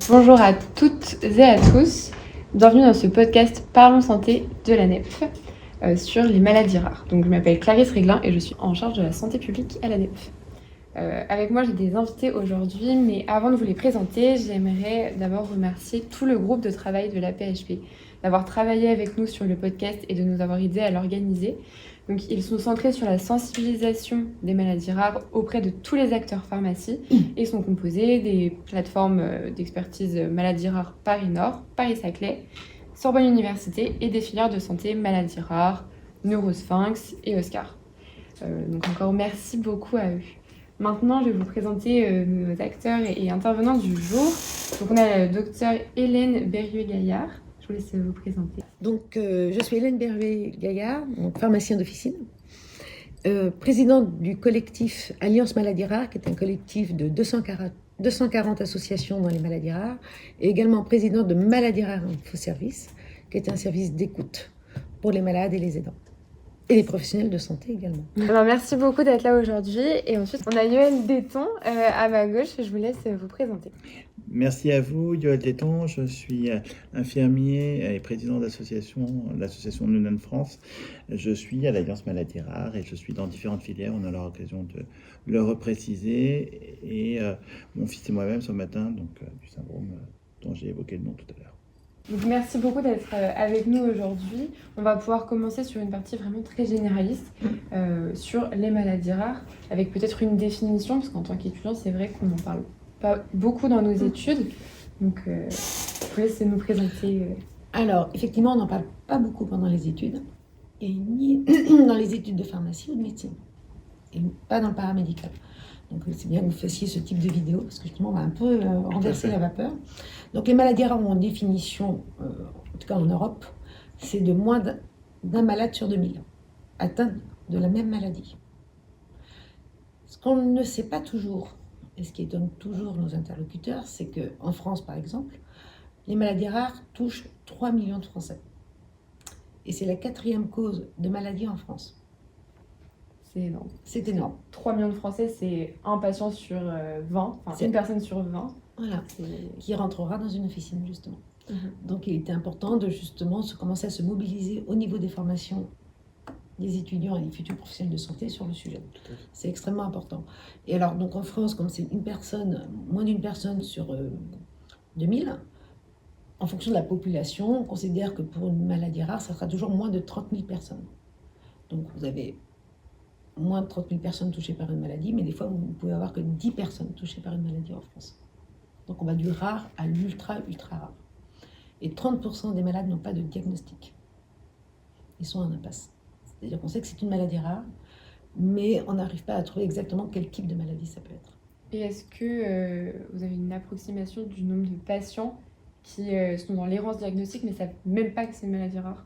Bonjour à toutes et à tous, bienvenue dans ce podcast Parlons Santé de la NEPF sur les maladies rares. Donc je m'appelle Clarisse Réglin et je suis en charge de la santé publique à la NEPF. Avec moi j'ai des invités aujourd'hui, mais avant de vous les présenter, j'aimerais d'abord remercier tout le groupe de travail de l'AP-HP d'avoir travaillé avec nous sur le podcast et de nous avoir aidés à l'organiser. Donc, ils sont centrés sur la sensibilisation des maladies rares auprès de tous les acteurs pharmacie et sont composés des plateformes d'expertise maladies rares Paris-Nord, Paris-Saclay, Sorbonne Université et des filières de santé maladies rares, Neurosphinx et Oscar. Donc encore merci beaucoup à eux. Maintenant, je vais vous présenter nos acteurs et intervenants du jour. Donc on a le docteur Hélène Berruet-Gaillard. Je vous laisse vous présenter. Donc, je suis Hélène Berruet-Gaillard, pharmacien d'officine, présidente du collectif Alliance Maladies Rares, qui est un collectif de 240 associations dans les maladies rares, et également présidente de Maladies Rares Infoservice, qui est un service d'écoute pour les malades et les aidants. Et les professionnels de santé également. Alors, merci beaucoup d'être là aujourd'hui. Et ensuite, on a Yoël Déton à ma gauche. Je vous laisse vous présenter. Merci à vous, Yoël Déton. Je suis infirmier et président l'association Nunan France. Je suis à l'Alliance Maladies Rares et je suis dans différentes filières. On a l'occasion de le repréciser. Et mon fils et moi-même ce matin, du syndrome dont j'ai évoqué le nom tout à l'heure. Donc, merci beaucoup d'être avec nous aujourd'hui. On va pouvoir commencer sur une partie vraiment très généraliste sur les maladies rares, avec peut-être une définition, parce qu'en tant qu'étudiant, c'est vrai qu'on n'en parle pas beaucoup dans nos études. Donc, je vous laisse nous présenter. Alors, effectivement, on n'en parle pas beaucoup pendant les études, et ni dans les études de pharmacie ou de médecine, et pas dans le paramédical. Donc c'est bien que vous fassiez ce type de vidéo, parce que justement on va un peu renverser la vapeur. Donc les maladies rares ont une définition, en tout cas en Europe, c'est de moins d'un malade sur 2000 atteint de la même maladie. Ce qu'on ne sait pas toujours, et ce qui étonne toujours nos interlocuteurs, c'est qu'en France par exemple, les maladies rares touchent 3 millions de Français. Et c'est la 4e cause de maladie en France. C'est énorme. C'est énorme. 3 millions de Français, c'est un patient sur 20, enfin une personne sur 20. Voilà, qui rentrera dans une officine, justement. Donc, il était important de, justement, commencer à se mobiliser au niveau des formations des étudiants et des futurs professionnels de santé sur le sujet. C'est extrêmement important. Et alors, donc en France, comme c'est moins d'une personne sur 2000, en fonction de la population, on considère que pour une maladie rare, ça sera toujours moins de 30 000 personnes. Donc, vous avez moins de 30 000 personnes touchées par une maladie, mais des fois, vous ne pouvez avoir que 10 personnes touchées par une maladie en France. Donc, on va du rare à l'ultra rare. Et 30% des malades n'ont pas de diagnostic. Ils sont en impasse. C'est-à-dire qu'on sait que c'est une maladie rare, mais on n'arrive pas à trouver exactement quel type de maladie ça peut être. Et est-ce que vous avez une approximation du nombre de patients qui sont dans l'errance diagnostique, mais ne savent même pas que c'est une maladie rare?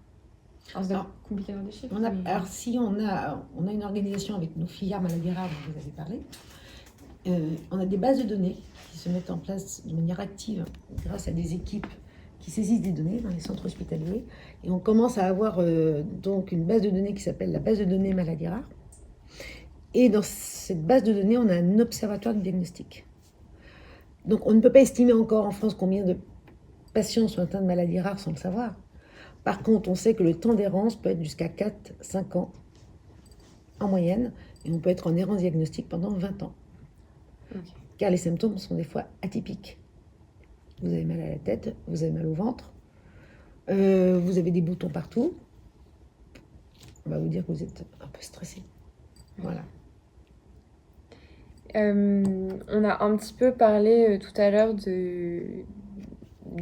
Alors, c'est compliqué dans des chiffres. Alors, si on a une organisation avec nos filières maladies rares dont vous avez parlé, on a des bases de données qui se mettent en place de manière active grâce à des équipes qui saisissent des données dans les centres hospitaliers. Et on commence à avoir donc une base de données qui s'appelle la base de données maladies rares. Et dans cette base de données, on a un observatoire de diagnostic. Donc, on ne peut pas estimer encore en France combien de patients sont atteints de maladies rares sans le savoir. Par contre, on sait que le temps d'errance peut être jusqu'à 4-5 ans en moyenne, et on peut être en errance diagnostique pendant 20 ans. Okay. Car les symptômes sont des fois atypiques. Vous avez mal à la tête, vous avez mal au ventre, vous avez des boutons partout. On va vous dire que vous êtes un peu stressé. Voilà. On a un petit peu parlé tout à l'heure de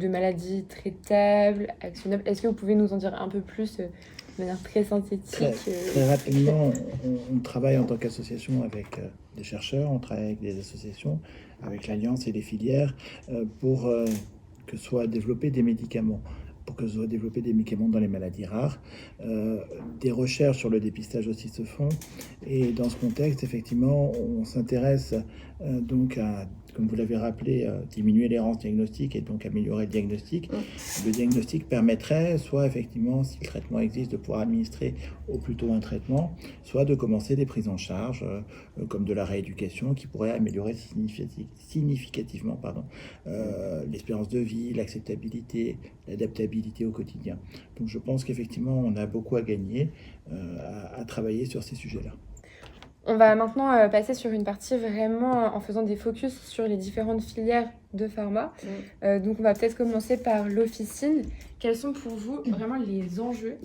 maladies traitables, actionnables. Est-ce que vous pouvez nous en dire un peu plus de manière très synthétique? Très rapidement, on travaille en tant qu'association avec des chercheurs, on travaille avec des associations, avec l'Alliance et les filières pour que soient développés des médicaments. Pour que soient développés des médicaments dans les maladies rares. Des recherches sur le dépistage aussi se font. Et dans ce contexte, effectivement, on s'intéresse donc à comme vous l'avez rappelé, diminuer l'errance diagnostique et donc améliorer le diagnostic. Le diagnostic permettrait soit effectivement, si le traitement existe, de pouvoir administrer au plus tôt un traitement, soit de commencer des prises en charge, comme de la rééducation, qui pourrait améliorer significativement l'espérance de vie, l'acceptabilité, l'adaptabilité au quotidien. Donc je pense qu'effectivement, on a beaucoup à gagner à travailler sur ces sujets-là. On va maintenant passer sur une partie vraiment en faisant des focus sur les différentes filières de pharma. Donc on va peut-être commencer par l'officine. Quels sont pour vous vraiment les enjeux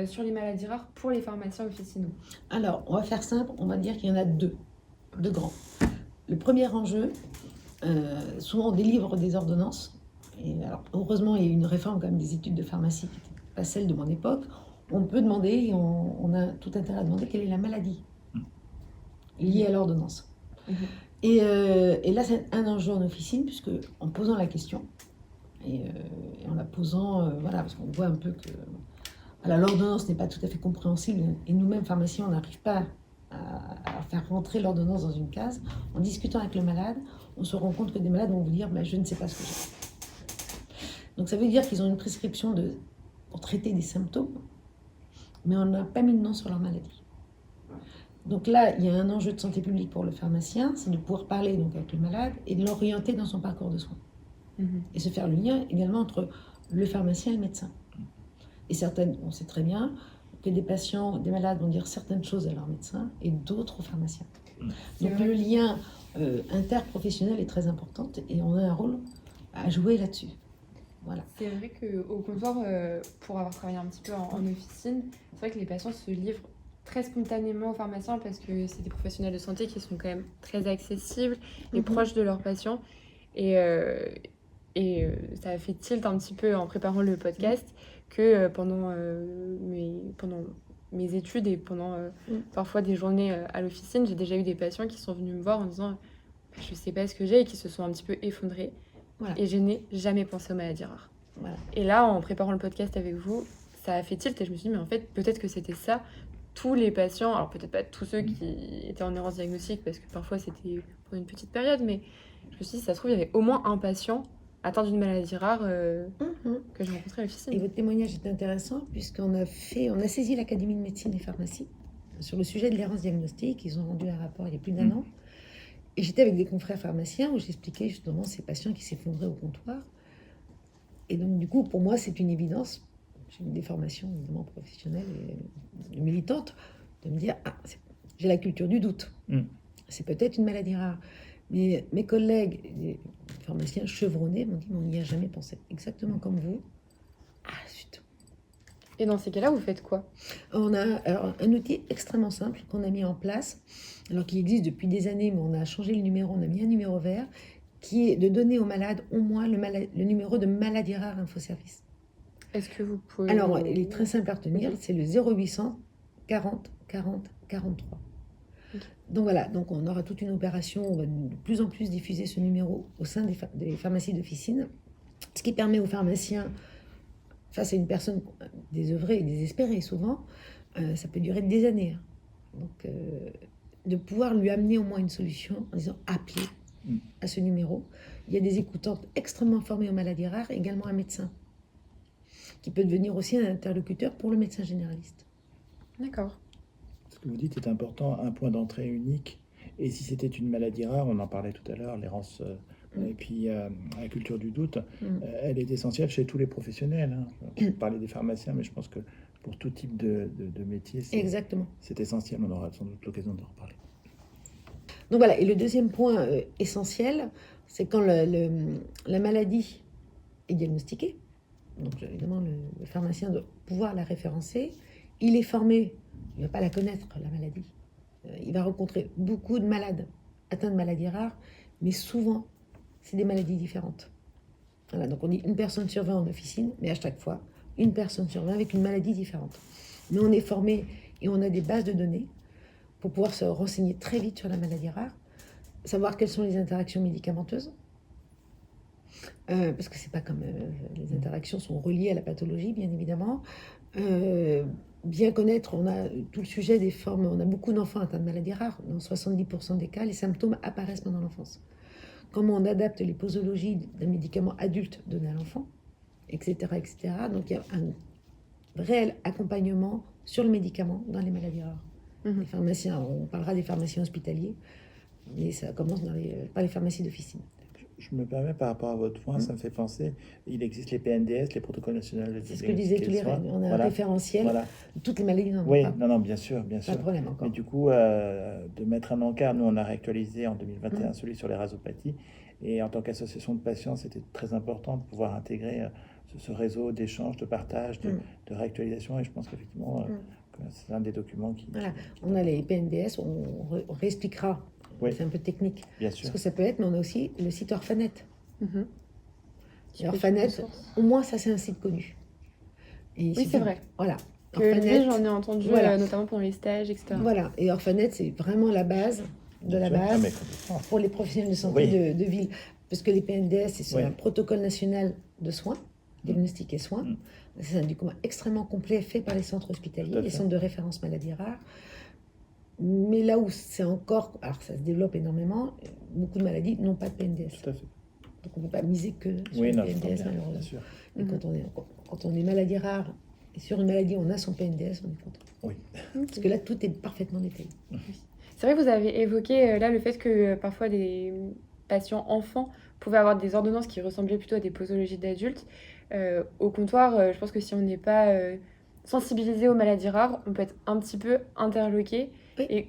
sur les maladies rares pour les pharmaciens officinaux? Alors, on va faire simple, on va dire qu'il y en a deux grands. Le premier enjeu, souvent on délivre des ordonnances. Et alors, heureusement, il y a eu une réforme quand même des études de pharmacie qui n'était pas celle de mon époque. On peut demander, et on a tout intérêt à demander quelle est la maladie liée à l'ordonnance. Et là, c'est un enjeu en officine, puisque en posant la question, et en la posant, voilà, parce qu'on voit un peu que l'ordonnance n'est pas tout à fait compréhensible, et nous-mêmes, pharmaciens, on n'arrive pas à faire rentrer l'ordonnance dans une case. En discutant avec le malade, on se rend compte que des malades vont vous dire je ne sais pas ce que j'ai. Donc ça veut dire qu'ils ont une prescription pour traiter des symptômes, mais on n'a pas mis de nom sur leur maladie. Donc là, il y a un enjeu de santé publique pour le pharmacien, c'est de pouvoir parler donc avec le malade et de l'orienter dans son parcours de soins. Et se faire le lien également entre le pharmacien et le médecin. Et on sait très bien que des patients, des malades vont dire certaines choses à leur médecin et d'autres aux pharmaciens. Donc le lien interprofessionnel est très important et on a un rôle à jouer là-dessus. Voilà. C'est vrai qu'au comptoir, pour avoir travaillé un petit peu en officine, c'est vrai que les patients se livrent très spontanément aux pharmaciens parce que c'est des professionnels de santé qui sont quand même très accessibles et proches de leurs patients. Et ça a fait tilt un petit peu en préparant le podcast que pendant mes études et pendant parfois des journées à l'officine, j'ai déjà eu des patients qui sont venus me voir en disant je sais pas ce que j'ai et qui se sont un petit peu effondrés. Voilà. Et je n'ai jamais pensé aux maladies rares. Voilà. Et là, en préparant le podcast avec vous, ça a fait tilt et je me suis dit mais en fait peut-être que c'était ça. Tous les patients, alors peut-être pas tous ceux qui étaient en errance diagnostique parce que parfois c'était pour une petite période, mais je me suis dit, ça se trouve, il y avait au moins un patient atteint d'une maladie rare que j'ai rencontré à l'officine. Et votre témoignage est intéressant puisqu'on a saisi l'Académie de médecine et pharmacie sur le sujet de l'errance diagnostique. Ils ont rendu un rapport il y a plus d'1 an. Et j'étais avec des confrères pharmaciens où j'expliquais justement ces patients qui s'effondraient au comptoir. Et donc du coup, pour moi, c'est une évidence. J'ai eu des formations évidemment professionnelles et militantes de me dire j'ai la culture du doute. C'est peut-être une maladie rare. Mais mes collègues, les pharmaciens chevronnés, m'ont dit mais on n'y a jamais pensé. Exactement comme vous. Zut. Et dans ces cas-là, vous faites quoi? On a alors, un outil extrêmement simple qu'on a mis en place, alors qu'il existe depuis des années, mais on a changé le numéro, on a mis un numéro vert, qui est de donner aux malades au moins le numéro de maladie rare infoservice. Est-ce que vous pouvez... Alors, il est très simple à retenir, c'est le 0800 40 40 43. Okay. Donc voilà, donc on aura toute une opération, on va de plus en plus diffuser ce numéro au sein des pharmacies d'officine, ce qui permet aux pharmaciens, face à une personne désœuvrée et désespérée souvent, ça peut durer des années, donc de pouvoir lui amener au moins une solution en disant appelez à ce numéro. Il y a des écoutantes extrêmement formées aux maladies rares, également un médecin, qui peut devenir aussi un interlocuteur pour le médecin généraliste. D'accord. Ce que vous dites est important, un point d'entrée unique. Et si c'était une maladie rare, on en parlait tout à l'heure, l'errance et puis la culture du doute, elle est essentielle chez tous les professionnels. Je parlais des pharmaciens, mais je pense que pour tout type de métier, c'est essentiel. On aura sans doute l'occasion d'en reparler. Donc voilà, et le deuxième point essentiel, c'est quand la maladie est diagnostiquée. Donc évidemment, le pharmacien doit pouvoir la référencer. Il est formé, il ne va pas la connaître, la maladie. Il va rencontrer beaucoup de malades atteints de maladies rares, mais souvent, c'est des maladies différentes. Voilà, donc on dit une personne sur 20 en officine, mais à chaque fois, une personne sur 20 avec une maladie différente. Mais on est formé et on a des bases de données pour pouvoir se renseigner très vite sur la maladie rare, savoir quelles sont les interactions médicamenteuses, parce que c'est pas comme les interactions sont reliées à la pathologie, bien évidemment. Bien connaître, on a tout le sujet des formes, on a beaucoup d'enfants atteints de maladies rares. Dans 70% des cas, les symptômes apparaissent pendant l'enfance. comment on adapte les posologies d'un médicament adulte donné à l'enfant, etc., etc. Donc il y a un réel accompagnement sur le médicament dans les maladies rares. Les pharmaciens, on parlera des pharmaciens hospitaliers, mais ça commence par les pharmacies d'officine. Je me permets par rapport à votre point, ça me fait penser, il existe les PNDS, les protocoles nationaux de C'est ce que disaient tous les soins. on a Voilà. un référentiel, Voilà. toutes les maladies n'en ont Oui, pas. non, bien sûr, Pas sûr. de problème encore. Mais du coup, de mettre un encart, nous on a réactualisé en 2021 celui sur les rasopathies, et en tant qu'association de patients, c'était très important de pouvoir intégrer ce réseau d'échanges, de partage, de réactualisation, et je pense qu'effectivement, que c'est un des documents qui... Voilà, on a les PNDS, on réexpliquera, c'est un peu technique, bien ce sûr. que ça peut être, mais on a aussi le site Orphanet. Qui Et peut Orphanet, être une source. au moins ça c'est un site connu. Et Oui, c'est vrai. Voilà. Que lui, j'en ai entendu, voilà. notamment pendant les stages, etc. Voilà, et Orphanet, c'est vraiment la base de la Bien sûr. base Ah, mais complètement. pour les professionnels de santé Oui. de ville. Parce que les PNDS, c'est Oui. un protocole national de soins, diagnostic et soins. C'est un document extrêmement complet fait par les centres Tout à hospitaliers, fait. les centres de référence maladies rares. Mais là où c'est encore, alors ça se développe énormément, beaucoup de maladies n'ont pas de PNDS. Tout à fait. Donc on ne peut pas miser que sur Oui, le non, PNDS, bien malheureusement. sûr. Et quand on est maladie rare, et sur une maladie on a son PNDS, on est content. Oui. Parce que là, tout est parfaitement détaillé. C'est vrai que vous avez évoqué là le fait que parfois des patients enfants pouvaient avoir des ordonnances qui ressemblaient plutôt à des posologies d'adultes. Au comptoir, je pense que si on n'est pas sensibilisé aux maladies rares, on peut être un petit peu interloqué. Oui. Et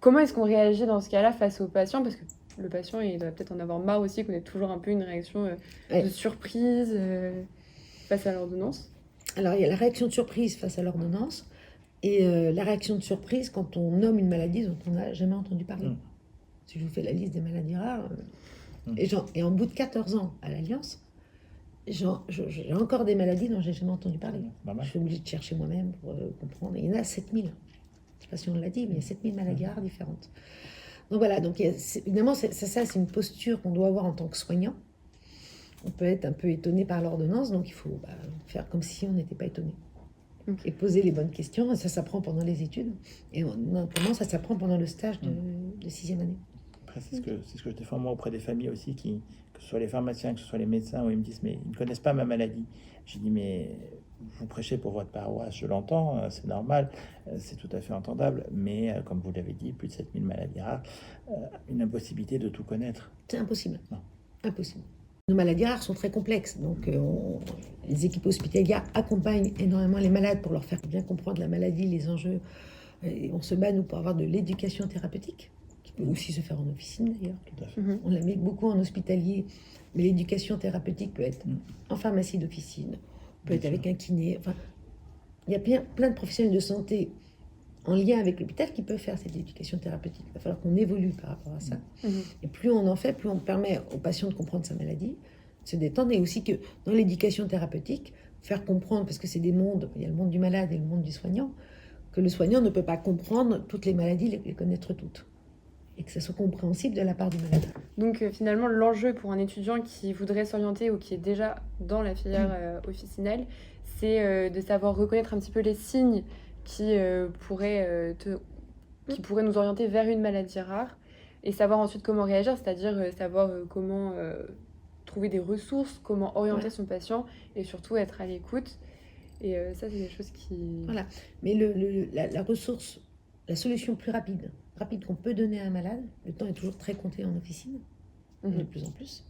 comment est-ce qu'on réagit dans ce cas-là face aux patients? Parce que le patient, il doit peut-être en avoir marre aussi, qu'on ait toujours un peu une réaction de surprise face à l'ordonnance. Alors, il y a la réaction de surprise face à l'ordonnance et la réaction de surprise quand on nomme une maladie dont on n'a jamais entendu parler. Si je vous fais la liste des maladies rares, et en bout de 14 ans à l'Alliance, j'ai encore des maladies dont j'ai jamais entendu parler. Je suis obligée de chercher moi-même pour comprendre. Il y en a 7000. Je ne sais pas si on l'a dit, mais il y a 7000 maladies rares différentes. Donc voilà, donc évidemment, c'est une posture qu'on doit avoir en tant que soignant. On peut être un peu étonné par l'ordonnance, donc il faut faire comme si on n'était pas étonné. Et poser les bonnes questions, et ça s'apprend pendant les études. Et notamment, ça s'apprend pendant le stage de 6e année. Après, c'est ce que je défends moi auprès des familles aussi, que ce soit les pharmaciens, que ce soit les médecins, où ils me disent, mais ils ne connaissent pas ma maladie. J'ai dit, mais vous prêchez pour votre paroisse, je l'entends, c'est normal, c'est tout à fait entendable, mais comme vous l'avez dit, plus de 7000 maladies rares, une impossibilité de tout connaître. C'est impossible. Non. Impossible. Nos maladies rares sont très complexes, donc les équipes hospitalières accompagnent énormément les malades pour leur faire bien comprendre la maladie, les enjeux. Et on se bat, nous, pour avoir de l'éducation thérapeutique, qui peut aussi se faire en officine d'ailleurs. Tout à fait. On la met beaucoup en hospitalier, mais l'éducation thérapeutique peut être en pharmacie d'officine, peut être avec un kiné. Enfin, il y a plein de professionnels de santé en lien avec l'hôpital qui peuvent faire cette éducation thérapeutique. Il va falloir qu'on évolue par rapport à ça. Et plus on en fait, plus on permet aux patients de comprendre sa maladie, de se détendre, et aussi que dans l'éducation thérapeutique, faire comprendre, parce que c'est des mondes, il y a le monde du malade et le monde du soignant, que le soignant ne peut pas comprendre toutes les maladies, les connaître toutes. Et que ça soit compréhensible de la part du malade. Donc finalement, l'enjeu pour un étudiant qui voudrait s'orienter ou qui est déjà dans la filière officinale, c'est de savoir reconnaître un petit peu les signes qui pourraient nous orienter vers une maladie rare et savoir ensuite comment réagir, c'est-à-dire savoir comment trouver des ressources, comment orienter son patient et surtout être à l'écoute. Et ça, c'est des choses qui... Voilà. Mais la ressource, la solution plus rapide qu'on peut donner à un malade, le temps est toujours très compté en officine, de plus en plus.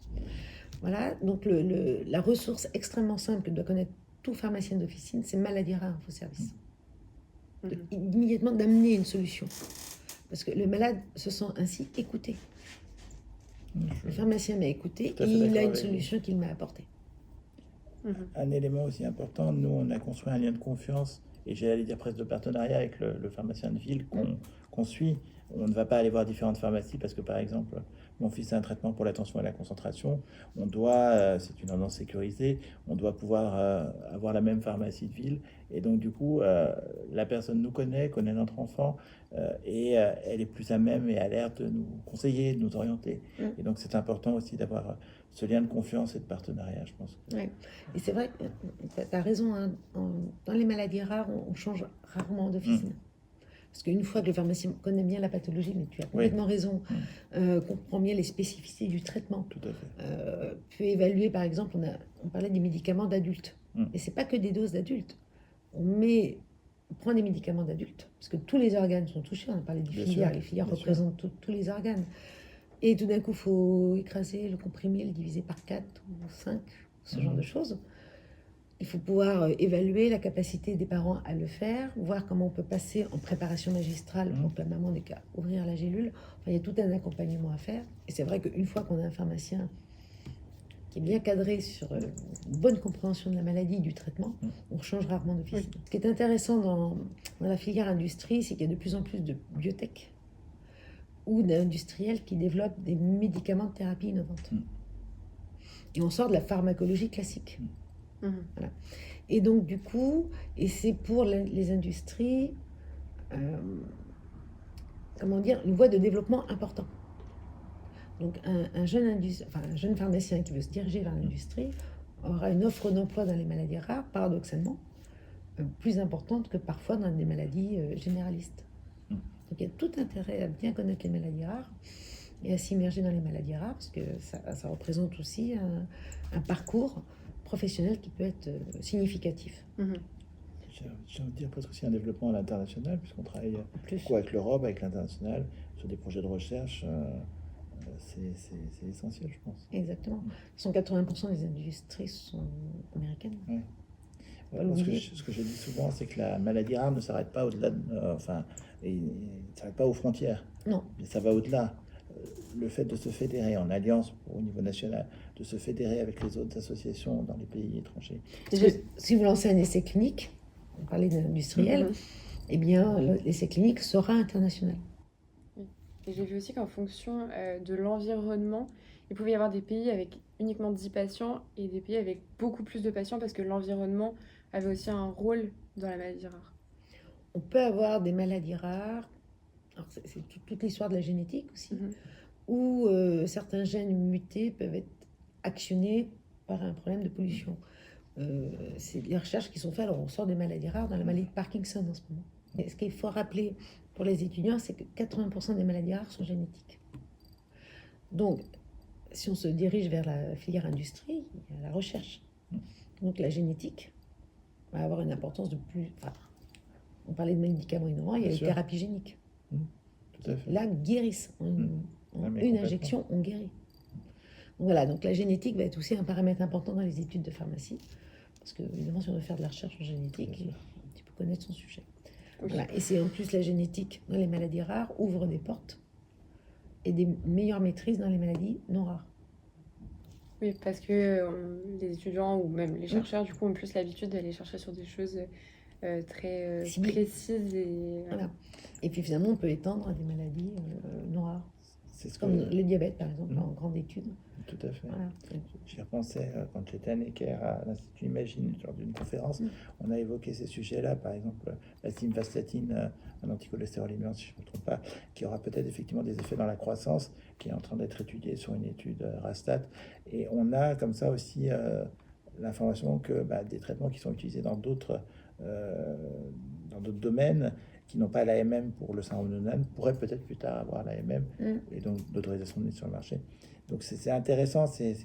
Voilà, donc la ressource extrêmement simple que doit connaître tout pharmacien d'officine, c'est maladie rare infoservice. Immédiatement d'amener une solution. Parce que le malade se sent ainsi écouté. Le pharmacien m'a écouté et il a une solution qu'il m'a apportée. Un élément aussi important, nous on a construit un lien de confiance et j'allais dire presque de partenariat avec le pharmacien de ville qu'on suit. On ne va pas aller voir différentes pharmacies parce que par exemple mon fils a un traitement pour la tension et la concentration, on doit, c'est une ordonnance sécurisée, on doit pouvoir avoir la même pharmacie de ville et donc du coup la personne nous connaît notre enfant et elle est plus à même et à l'air de nous conseiller, de nous orienter. Et donc c'est important aussi d'avoir ce lien de confiance et de partenariat, je pense. Ouais. Et c'est vrai que tu as raison, hein, dans les maladies rares, on change rarement d'officine. Parce qu'une fois que le pharmacien connaît bien la pathologie, mais tu as complètement raison, comprend bien les spécificités du traitement, Tout à fait. peut évaluer, par exemple, on parlait des médicaments d'adultes. Et c'est pas que des doses d'adultes. On prend des médicaments d'adultes, parce que tous les organes sont touchés. On a parlé des Bien filières. sûr, Les filières bien sûr. représentent tous les organes. Et tout d'un coup, il faut écraser, le comprimer, le diviser par 4 ou 5, ce genre de choses. Il faut pouvoir évaluer la capacité des parents à le faire, voir comment on peut passer en préparation magistrale pour que la maman n'ait qu'à ouvrir la gélule. Enfin, il y a tout un accompagnement à faire. Et c'est vrai qu'une fois qu'on a un pharmacien qui est bien cadré sur une bonne compréhension de la maladie et du traitement, on change rarement d'officine. Ce qui est intéressant dans la filière industrie, c'est qu'il y a de plus en plus de biotech ou d'industriels qui développent des médicaments de thérapie innovantes. Et on sort de la pharmacologie classique. Voilà. Et donc, du coup, et c'est pour les industries, comment dire, une voie de développement important. Donc, un jeune pharmacien qui veut se diriger vers l'industrie aura une offre d'emploi dans les maladies rares, paradoxalement, plus importante que parfois dans des maladies généralistes. Donc, il y a tout intérêt à bien connaître les maladies rares et à s'immerger dans les maladies rares, parce que ça représente aussi un parcours professionnel qui peut être significatif. J'ai envie de dire presque aussi un développement à l'international, puisqu'on travaille beaucoup avec l'Europe, avec l'international, sur des projets de recherche. C'est essentiel, je pense. Exactement. 180% des industries sont américaines. Ouais. Ce que je dis souvent, c'est que la maladie rare ne s'arrête pas au-delà, ne s'arrête pas aux frontières. Non. Mais ça va au-delà. Le fait de se fédérer en alliance au niveau national, de se fédérer avec les autres associations dans les pays étrangers. Si vous lancez un essai clinique, on parlait d'industriel, eh bien, l'essai clinique sera international. Et j'ai vu aussi qu'en fonction de l'environnement, il pouvait y avoir des pays avec uniquement 10 patients et des pays avec beaucoup plus de patients parce que l'environnement avait aussi un rôle dans la maladie rare. On peut avoir des maladies rares, c'est toute l'histoire de la génétique aussi, où certains gènes mutés peuvent être actionnés par un problème de pollution. C'est des recherches qui sont faites, alors on sort des maladies rares dans la maladie de Parkinson en ce moment. Et ce qu'il faut rappeler pour les étudiants, c'est que 80% des maladies rares sont génétiques. Donc, si on se dirige vers la filière industrie, il y a la recherche. Donc, la génétique va avoir une importance de plus... Enfin, on parlait de médicaments innovants, il y a les thérapies géniques. Tout à fait. Là, guérissent. En une injection, on guérit. Donc, voilà, donc la génétique va être aussi un paramètre important dans les études de pharmacie. Parce que, évidemment, si on veut faire de la recherche en génétique, il faut connaître son sujet. Voilà. Et c'est en plus la génétique dans les maladies rares ouvre des portes et des meilleures maîtrises dans les maladies non rares. Oui, parce que les étudiants ou même les chercheurs, du coup, ont plus l'habitude d'aller chercher sur des choses très précises. Voilà. Et puis finalement, on peut étendre à des maladies non rares. Comme le diabète, par exemple, en grande étude. Tout à fait. Voilà. J'y repensais quand j'étais à Necker, à l'Institut Imagine, lors d'une conférence. On a évoqué ces sujets-là, par exemple la simvastatine, un anticholestérolinure, si je ne me trompe pas, qui aura peut-être effectivement des effets dans la croissance, qui est en train d'être étudiée sur une étude Rastat. Et on a comme ça aussi l'information que des traitements qui sont utilisés dans d'autres domaines, qui n'ont pas l'AMM pour le syndrome de Noonan, pourraient peut-être plus tard avoir l'AMM et donc l'autorisation de mise sur le marché. Donc c'est intéressant, c'est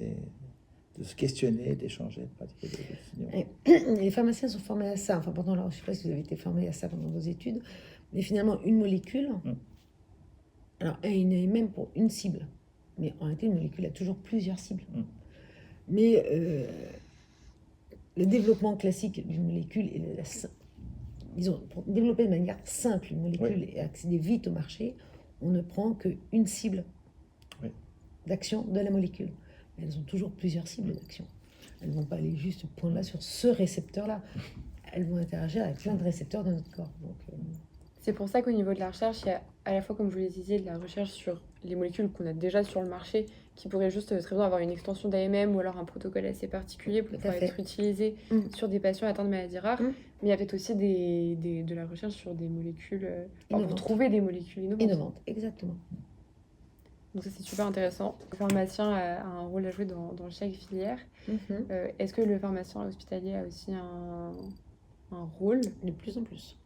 de se questionner, d'échanger, de pratiquer des décisions. Les pharmaciens sont formés à ça. Enfin, je ne sais pas si vous avez été formés à ça pendant vos études, mais finalement, une molécule, alors elle a une AMM pour une cible, mais en réalité, une molécule a toujours plusieurs cibles. Mais le développement classique d'une molécule, disons, pour développer de manière simple une molécule et accéder vite au marché, on ne prend qu'une cible d'action de la molécule. Mais elles ont toujours plusieurs cibles d'action. Elles ne vont pas aller juste au point là sur ce récepteur-là. Elles vont interagir avec plein de récepteurs dans notre corps. Donc, c'est pour ça qu'au niveau de la recherche, il y a à la fois, comme vous le disiez, de la recherche sur les molécules qu'on a déjà sur le marché, qui pourraient juste très bien avoir une extension d'AMM ou alors un protocole assez particulier pour pouvoir être utilisé sur des patients atteints de maladies rares. Mais il y avait aussi de la recherche sur des molécules, pour trouver des molécules innovantes. Exactement. Donc ça, c'est super intéressant. Le pharmacien a un rôle à jouer dans chaque filière. Est-ce que le pharmacien hospitalier a aussi un rôle? De plus en plus.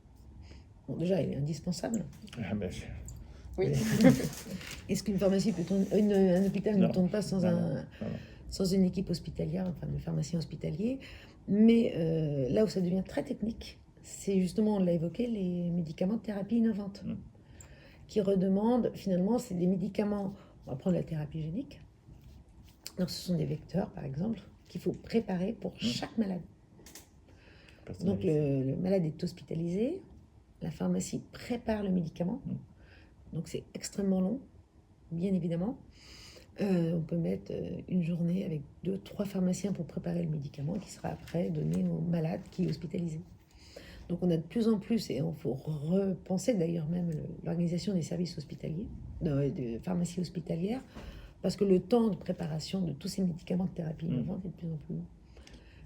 Bon, déjà, il est indispensable. Ah, ben, Oui. Est-ce qu'une pharmacie peut tourner, un hôpital ne Non. tourne pas sans, non, un, non. sans une équipe hospitalière, enfin de pharmaciens hospitaliers. Mais là où ça devient très technique, c'est justement, on l'a évoqué, les médicaments de thérapie innovante, Mm. qui redemandent, finalement, c'est des médicaments, on va prendre la thérapie génique. Donc ce sont des vecteurs, par exemple, qu'il faut préparer pour chaque malade. Donc le malade est hospitalisé, la pharmacie prépare le médicament, donc c'est extrêmement long, bien évidemment. On peut mettre une journée avec 2-3 pharmaciens pour préparer le médicament qui sera après donné au malade qui est hospitalisé. Donc on a de plus en plus, et il faut repenser d'ailleurs même l'organisation des services hospitaliers, de pharmacie hospitalière, parce que le temps de préparation de tous ces médicaments de thérapie innovante est de plus en plus long.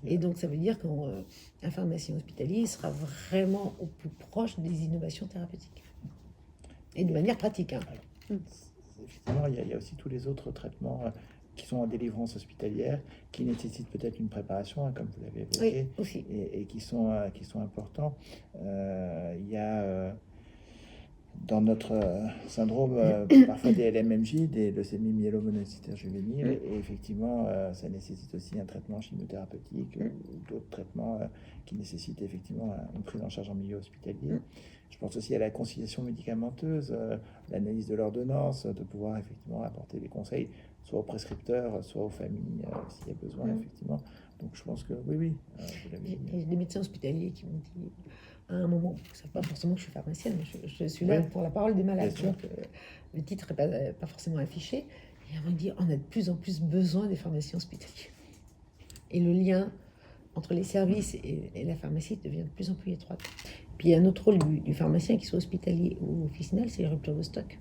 Et donc ça veut dire qu'un pharmacien hospitalier sera vraiment au plus proche des innovations thérapeutiques. Et de manière pratique. Hein. Effectivement, il y a aussi tous les autres traitements qui sont en délivrance hospitalière, qui nécessitent peut-être une préparation, hein, comme vous l'avez évoqué, Oui, aussi. et qui sont importants. Il y a dans notre syndrome parfois des LMMJ, des leucémies myélomonocytaires juvéniles, et effectivement, ça nécessite aussi un traitement chimiothérapeutique ou d'autres traitements qui nécessitent effectivement une prise en charge en milieu hospitalier. Je pense aussi à la conciliation médicamenteuse, l'analyse de l'ordonnance, de pouvoir effectivement apporter des conseils, soit aux prescripteurs, soit aux familles, s'il y a besoin, effectivement. Donc je pense que oui, vous l'avez dit. Il y a des médecins hospitaliers qui m'ont dit à un moment, ils ne savent pas forcément que je suis pharmacienne, mais je suis là pour la parole des malades. Donc, le titre n'est pas forcément affiché. Et ils m'ont dit, on a de plus en plus besoin des pharmaciens hospitaliers. Et le lien entre les services et la pharmacie devient de plus en plus étroit. Puis il y a un autre rôle du pharmacien, qu'il soit hospitalier ou officinal, c'est les ruptures de stock.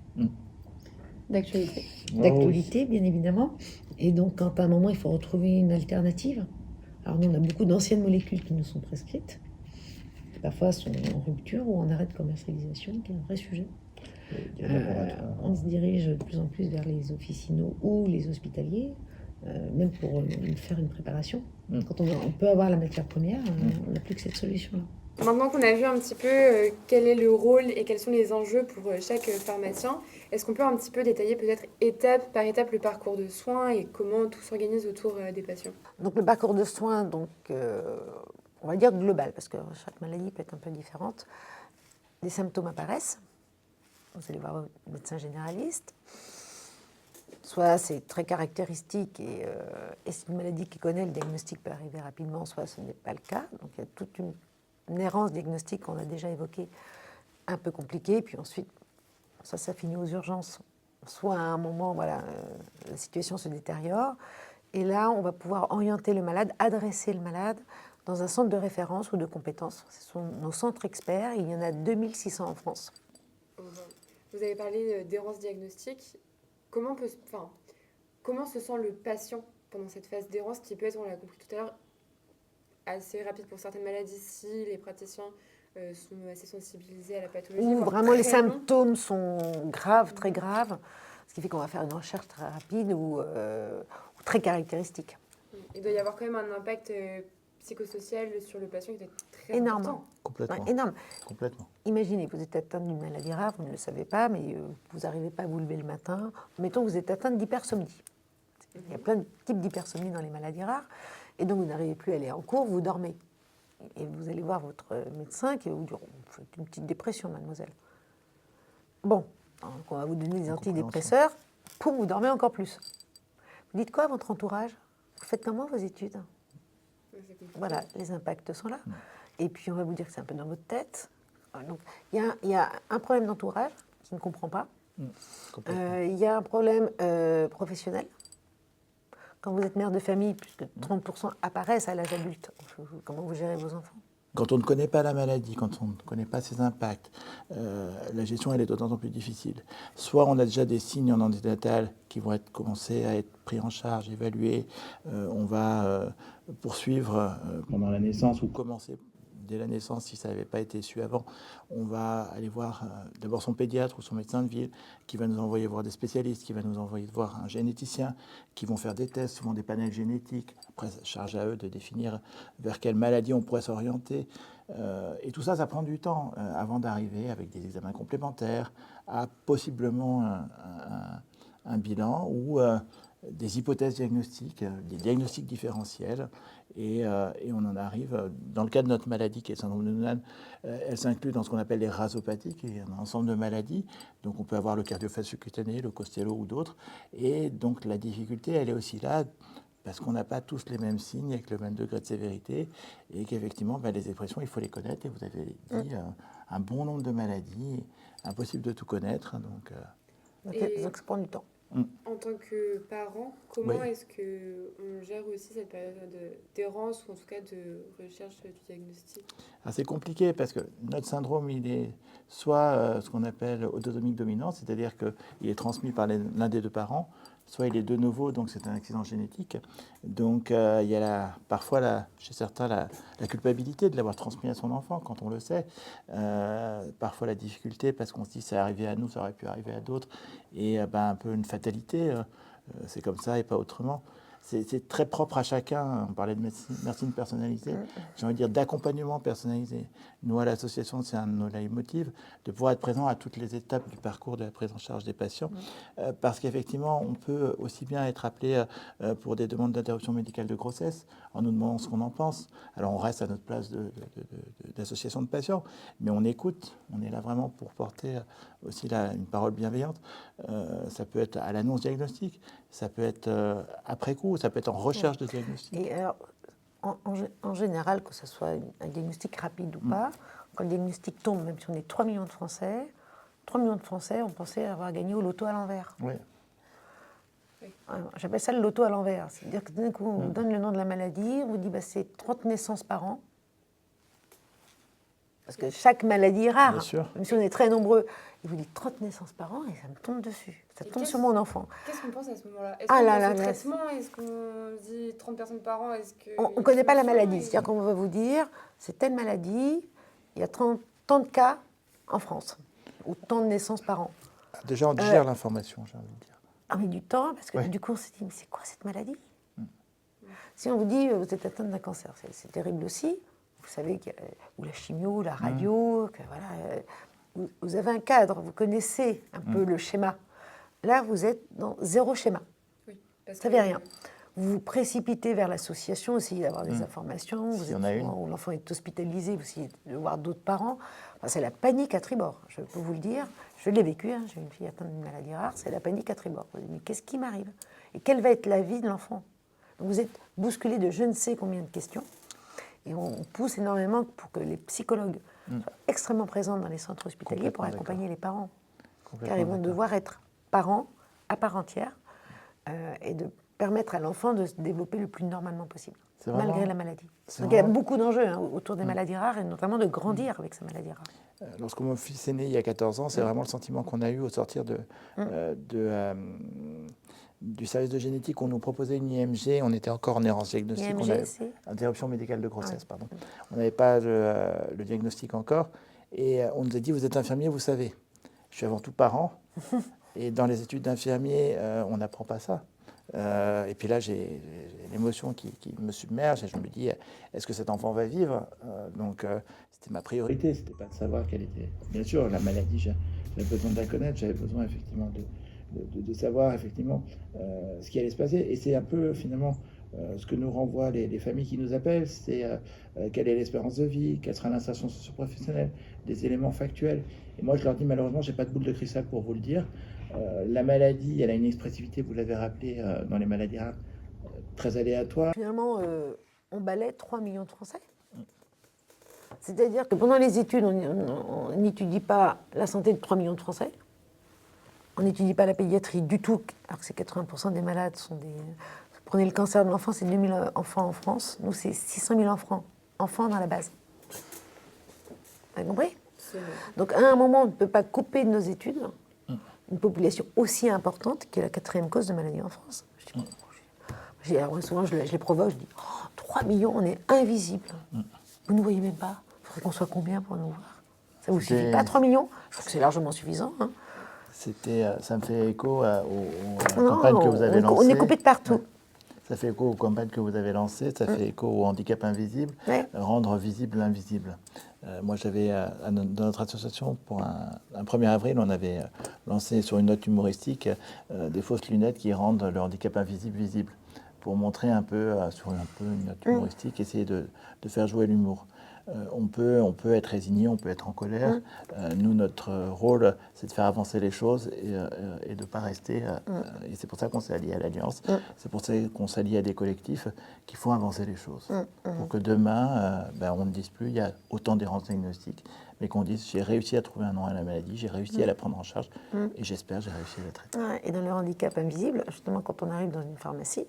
D'actualité. D'actualité, bien évidemment. Et donc, quand à un moment, il faut retrouver une alternative, alors nous, on a beaucoup d'anciennes molécules qui nous sont prescrites, qui parfois sont en rupture ou en arrêt de commercialisation, qui est un vrai sujet. On se dirige de plus en plus vers les officinaux ou les hospitaliers, même pour faire une préparation. Quand on peut avoir la matière première, on n'a plus que cette solution-là. Maintenant qu'on a vu un petit peu quel est le rôle et quels sont les enjeux pour chaque pharmacien, est-ce qu'on peut un petit peu détailler peut-être étape par étape le parcours de soins et comment tout s'organise autour des patients? Donc le parcours de soins, donc, on va dire global, parce que chaque maladie peut être un peu différente. Les symptômes apparaissent, vous allez voir le médecin généraliste. Soit c'est très caractéristique et c'est une maladie qu'il connaît, le diagnostic peut arriver rapidement, soit ce n'est pas le cas. Donc il y a toute une errance diagnostique qu'on a déjà évoquée, un peu compliquée. Puis ensuite, ça finit aux urgences. Soit à un moment, voilà, la situation se détériore. Et là, on va pouvoir orienter le malade, adresser le malade dans un centre de référence ou de compétences. Ce sont nos centres experts. Il y en a 2600 en France. Vous avez parlé d'errance diagnostique. Comment se sent le patient pendant cette phase d'errance qui peut être, on l'a compris tout à l'heure, assez rapide pour certaines maladies si les praticiens sont assez sensibilisés à la pathologie. Où vraiment les symptômes sont graves, très graves, ce qui fait qu'on va faire une recherche très rapide ou très caractéristique. Il doit y avoir quand même un impact psychosocial sur le patient qui doit être très énorme. important. Complètement. Ouais, énorme. Complètement. Imaginez, vous êtes atteint d'une maladie rare, vous ne le savez pas, mais vous n'arrivez pas à vous lever le matin. Mettons que vous êtes atteinte d'hypersomnie. Il y a plein de types d'hypersomnie dans les maladies rares. Et donc, vous n'arrivez plus à aller en cours, vous dormez. Et vous allez voir votre médecin qui va vous dire, vous faites une petite dépression, mademoiselle. Bon, donc on va vous donner des antidépresseurs pour vous dormir encore plus. Vous dites quoi à votre entourage? Vous faites comment vos études? Voilà, les impacts sont là. Et puis, on va vous dire que c'est un peu dans votre tête. Donc, il y a un problème d'entourage qui ne comprend pas. Il y a un problème professionnel. Quand vous êtes mère de famille, puisque 30% apparaissent à l'âge adulte, comment vous gérez vos enfants? Quand on ne connaît pas la maladie, quand on ne connaît pas ses impacts, la gestion elle est d'autant plus difficile. Soit on a déjà des signes en anténatal qui vont commencer à être pris en charge, évalués. On va poursuivre pendant la naissance ou commencer dès la naissance si ça n'avait pas été su avant. On va aller voir d'abord son pédiatre ou son médecin de ville qui va nous envoyer voir des spécialistes, qui va nous envoyer voir un généticien, qui vont faire des tests, souvent des panels génétiques. Après, ça charge à eux de définir vers quelle maladie on pourrait s'orienter. Et tout ça, ça prend du temps avant d'arriver avec des examens complémentaires à possiblement un bilan ou des hypothèses diagnostiques, des diagnostics différentiels. Et on en arrive, dans le cas de notre maladie qui est le syndrome de Noonan, elle s'inclut dans ce qu'on appelle les rasopathies, qui est un ensemble de maladies. Donc on peut avoir le cardiovasculaire cutané, le Costello ou d'autres. Et donc la difficulté, elle est aussi là, parce qu'on n'a pas tous les mêmes signes avec le même degré de sévérité, et qu'effectivement, les expressions, il faut les connaître. Et vous avez dit un bon nombre de maladies, impossible de tout connaître. Donc ça prend du temps. En tant que parent, comment Oui. est-ce qu'on gère aussi cette période d'errance ou en tout cas de recherche du diagnostic? Alors, c'est compliqué parce que notre syndrome, il est soit ce qu'on appelle autosomique dominant, c'est-à-dire qu'il est transmis par l'un des deux parents, soit il est de nouveau, donc c'est un accident génétique. Donc il y a parfois chez certains la culpabilité de l'avoir transmis à son enfant quand on le sait. Parfois la difficulté parce qu'on se dit c'est arrivé à nous, ça aurait pu arriver à d'autres. Et un peu une fatalité, c'est comme ça et pas autrement. C'est très propre à chacun. On parlait de médecine personnalisée. J'ai envie de dire d'accompagnement personnalisé. Nous, à l'association, c'est un de nos leitmotivs, de pouvoir être présent à toutes les étapes du parcours de la prise en charge des patients. Parce qu'effectivement, on peut aussi bien être appelé pour des demandes d'interruption médicale de grossesse, en nous demandant ce qu'on en pense. Alors, on reste à notre place d'association de patients, mais on écoute. On est là vraiment pour porter aussi une parole bienveillante. Ça peut être à l'annonce diagnostique, ça peut être après coup, ça peut être en recherche de diagnostic. Et alors, en général, que ce soit un diagnostic rapide ou pas, quand le diagnostic tombe, même si on est 3 millions de Français, 3 millions de Français ont pensé avoir gagné au loto à l'envers. Oui. J'appelle ça le loto à l'envers. C'est-à-dire que d'un coup, on vous donne le nom de la maladie, on vous dit c'est 30 naissances par an. Parce que chaque maladie est rare. Bien sûr. Même si on est très nombreux. Il vous dit 30 naissances par an et ça me tombe dessus. Ça tombe sur mon enfant. Qu'est-ce qu'on pense à ce moment-là? Est-ce Ah qu'on là pense là au là, traitement? Est-ce qu'on dit 30 personnes par an? On ne connaît pas la maladie. C'est-à-dire qu'on va vous dire, c'est telle maladie, il y a tant de cas en France, ou tant de naissances par an. Déjà, on digère l'information, j'ai envie de dire. Ah, mais du temps, parce que du coup, on s'est dit, mais c'est quoi cette maladie? Si on vous dit, vous êtes atteinte d'un cancer, c'est terrible aussi. Vous savez qu'il y a ou la chimio, la radio, que voilà, vous avez un cadre, vous connaissez un peu le schéma. Là, vous êtes dans zéro schéma. Oui, Vous ne savez rien. Vous vous précipitez vers l'association, essayez d'avoir des informations. S'il y en a une. Où l'enfant est hospitalisé, vous essayez de voir d'autres parents. Enfin, c'est la panique à tribord, je peux vous le dire. Je l'ai vécu, hein, j'ai une fille atteinte d'une maladie rare, c'est la panique à tribord. Vous dites, mais qu'est-ce qui m'arrive? Et quelle va être la vie de l'enfant? Donc vous êtes bousculé de je ne sais combien de questions. Et on pousse énormément pour que les psychologues soient extrêmement présents dans les centres hospitaliers pour accompagner les parents. Car ils vont devoir être parents à part entière et de permettre à l'enfant de se développer le plus normalement possible, malgré la maladie. Donc il y a beaucoup d'enjeux autour des maladies rares et notamment de grandir avec ces maladies rares. Lorsque mon fils est né il y a 14 ans, c'est vraiment le sentiment qu'on a eu au sortir du service de génétique. On nous proposait une IMG, on était encore en errance diagnostique. IMG, c'est interruption médicale de grossesse, pardon. On n'avait pas le diagnostic encore. Et on nous a dit, vous êtes infirmier, vous savez. Je suis avant tout parent. Et dans les études d'infirmier, on n'apprend pas ça. Et puis là, j'ai l'émotion qui me submerge et je me dis, est-ce que cet enfant va vivre? Donc, c'était ma priorité, c'était pas de savoir quelle était. Bien sûr, la maladie, j'avais besoin de la connaître, j'avais besoin effectivement de savoir effectivement ce qui allait se passer. Et c'est un peu finalement ce que nous renvoient les familles qui nous appellent, c'est quelle est l'espérance de vie, quelle sera l'insertion socio-professionnelle, des éléments factuels. Et moi, je leur dis malheureusement, j'ai pas de boule de cristal pour vous le dire. La maladie, elle a une expressivité, vous l'avez rappelé, dans les maladies rares, très aléatoire. Finalement, on balaie 3 millions de Français. C'est-à-dire que pendant les études, on n'étudie pas la santé de 3 millions de Français. On n'étudie pas la pédiatrie du tout, alors que c'est 80% des malades sont des... Prenez le cancer de l'enfant, c'est 2 000 enfants en France. Nous, c'est 600 000 enfants dans la base. Vous avez compris? Donc, à un moment, on ne peut pas couper de nos études une population aussi importante qui est la 4e cause de maladie en France. Souvent, je les provoque, je dis 3 millions, on est invisibles. Vous ne nous voyez même pas. Il faudrait qu'on soit combien pour nous voir? Ça vous suffit pas, 3 millions? Je trouve que c'est largement suffisant. Hein. Ça me fait écho aux campagnes que vous avez lancées. On est coupé de partout. Ça fait écho aux campagnes que vous avez lancées, ça fait écho au handicap invisible, Ouais. rendre visible l'invisible. Moi, j'avais, dans notre association, pour un 1er avril, on avait lancé sur une note humoristique des fausses lunettes qui rendent le handicap invisible visible, pour montrer un peu, sur un peu une note humoristique, essayer de faire jouer l'humour. On peut être résigné, on peut être en colère. Nous, notre rôle, c'est de faire avancer les choses et de ne pas rester. Et c'est pour ça qu'on s'est allié à l'Alliance. C'est pour ça qu'on s'allie à des collectifs qui font avancer les choses. Pour que demain, on ne dise plus, il y a autant d'errance diagnostique, mais qu'on dise, j'ai réussi à trouver un nom à la maladie, j'ai réussi à la prendre en charge, et j'espère, j'ai réussi à la traiter. Ouais, et dans le handicap invisible, justement, quand on arrive dans une pharmacie,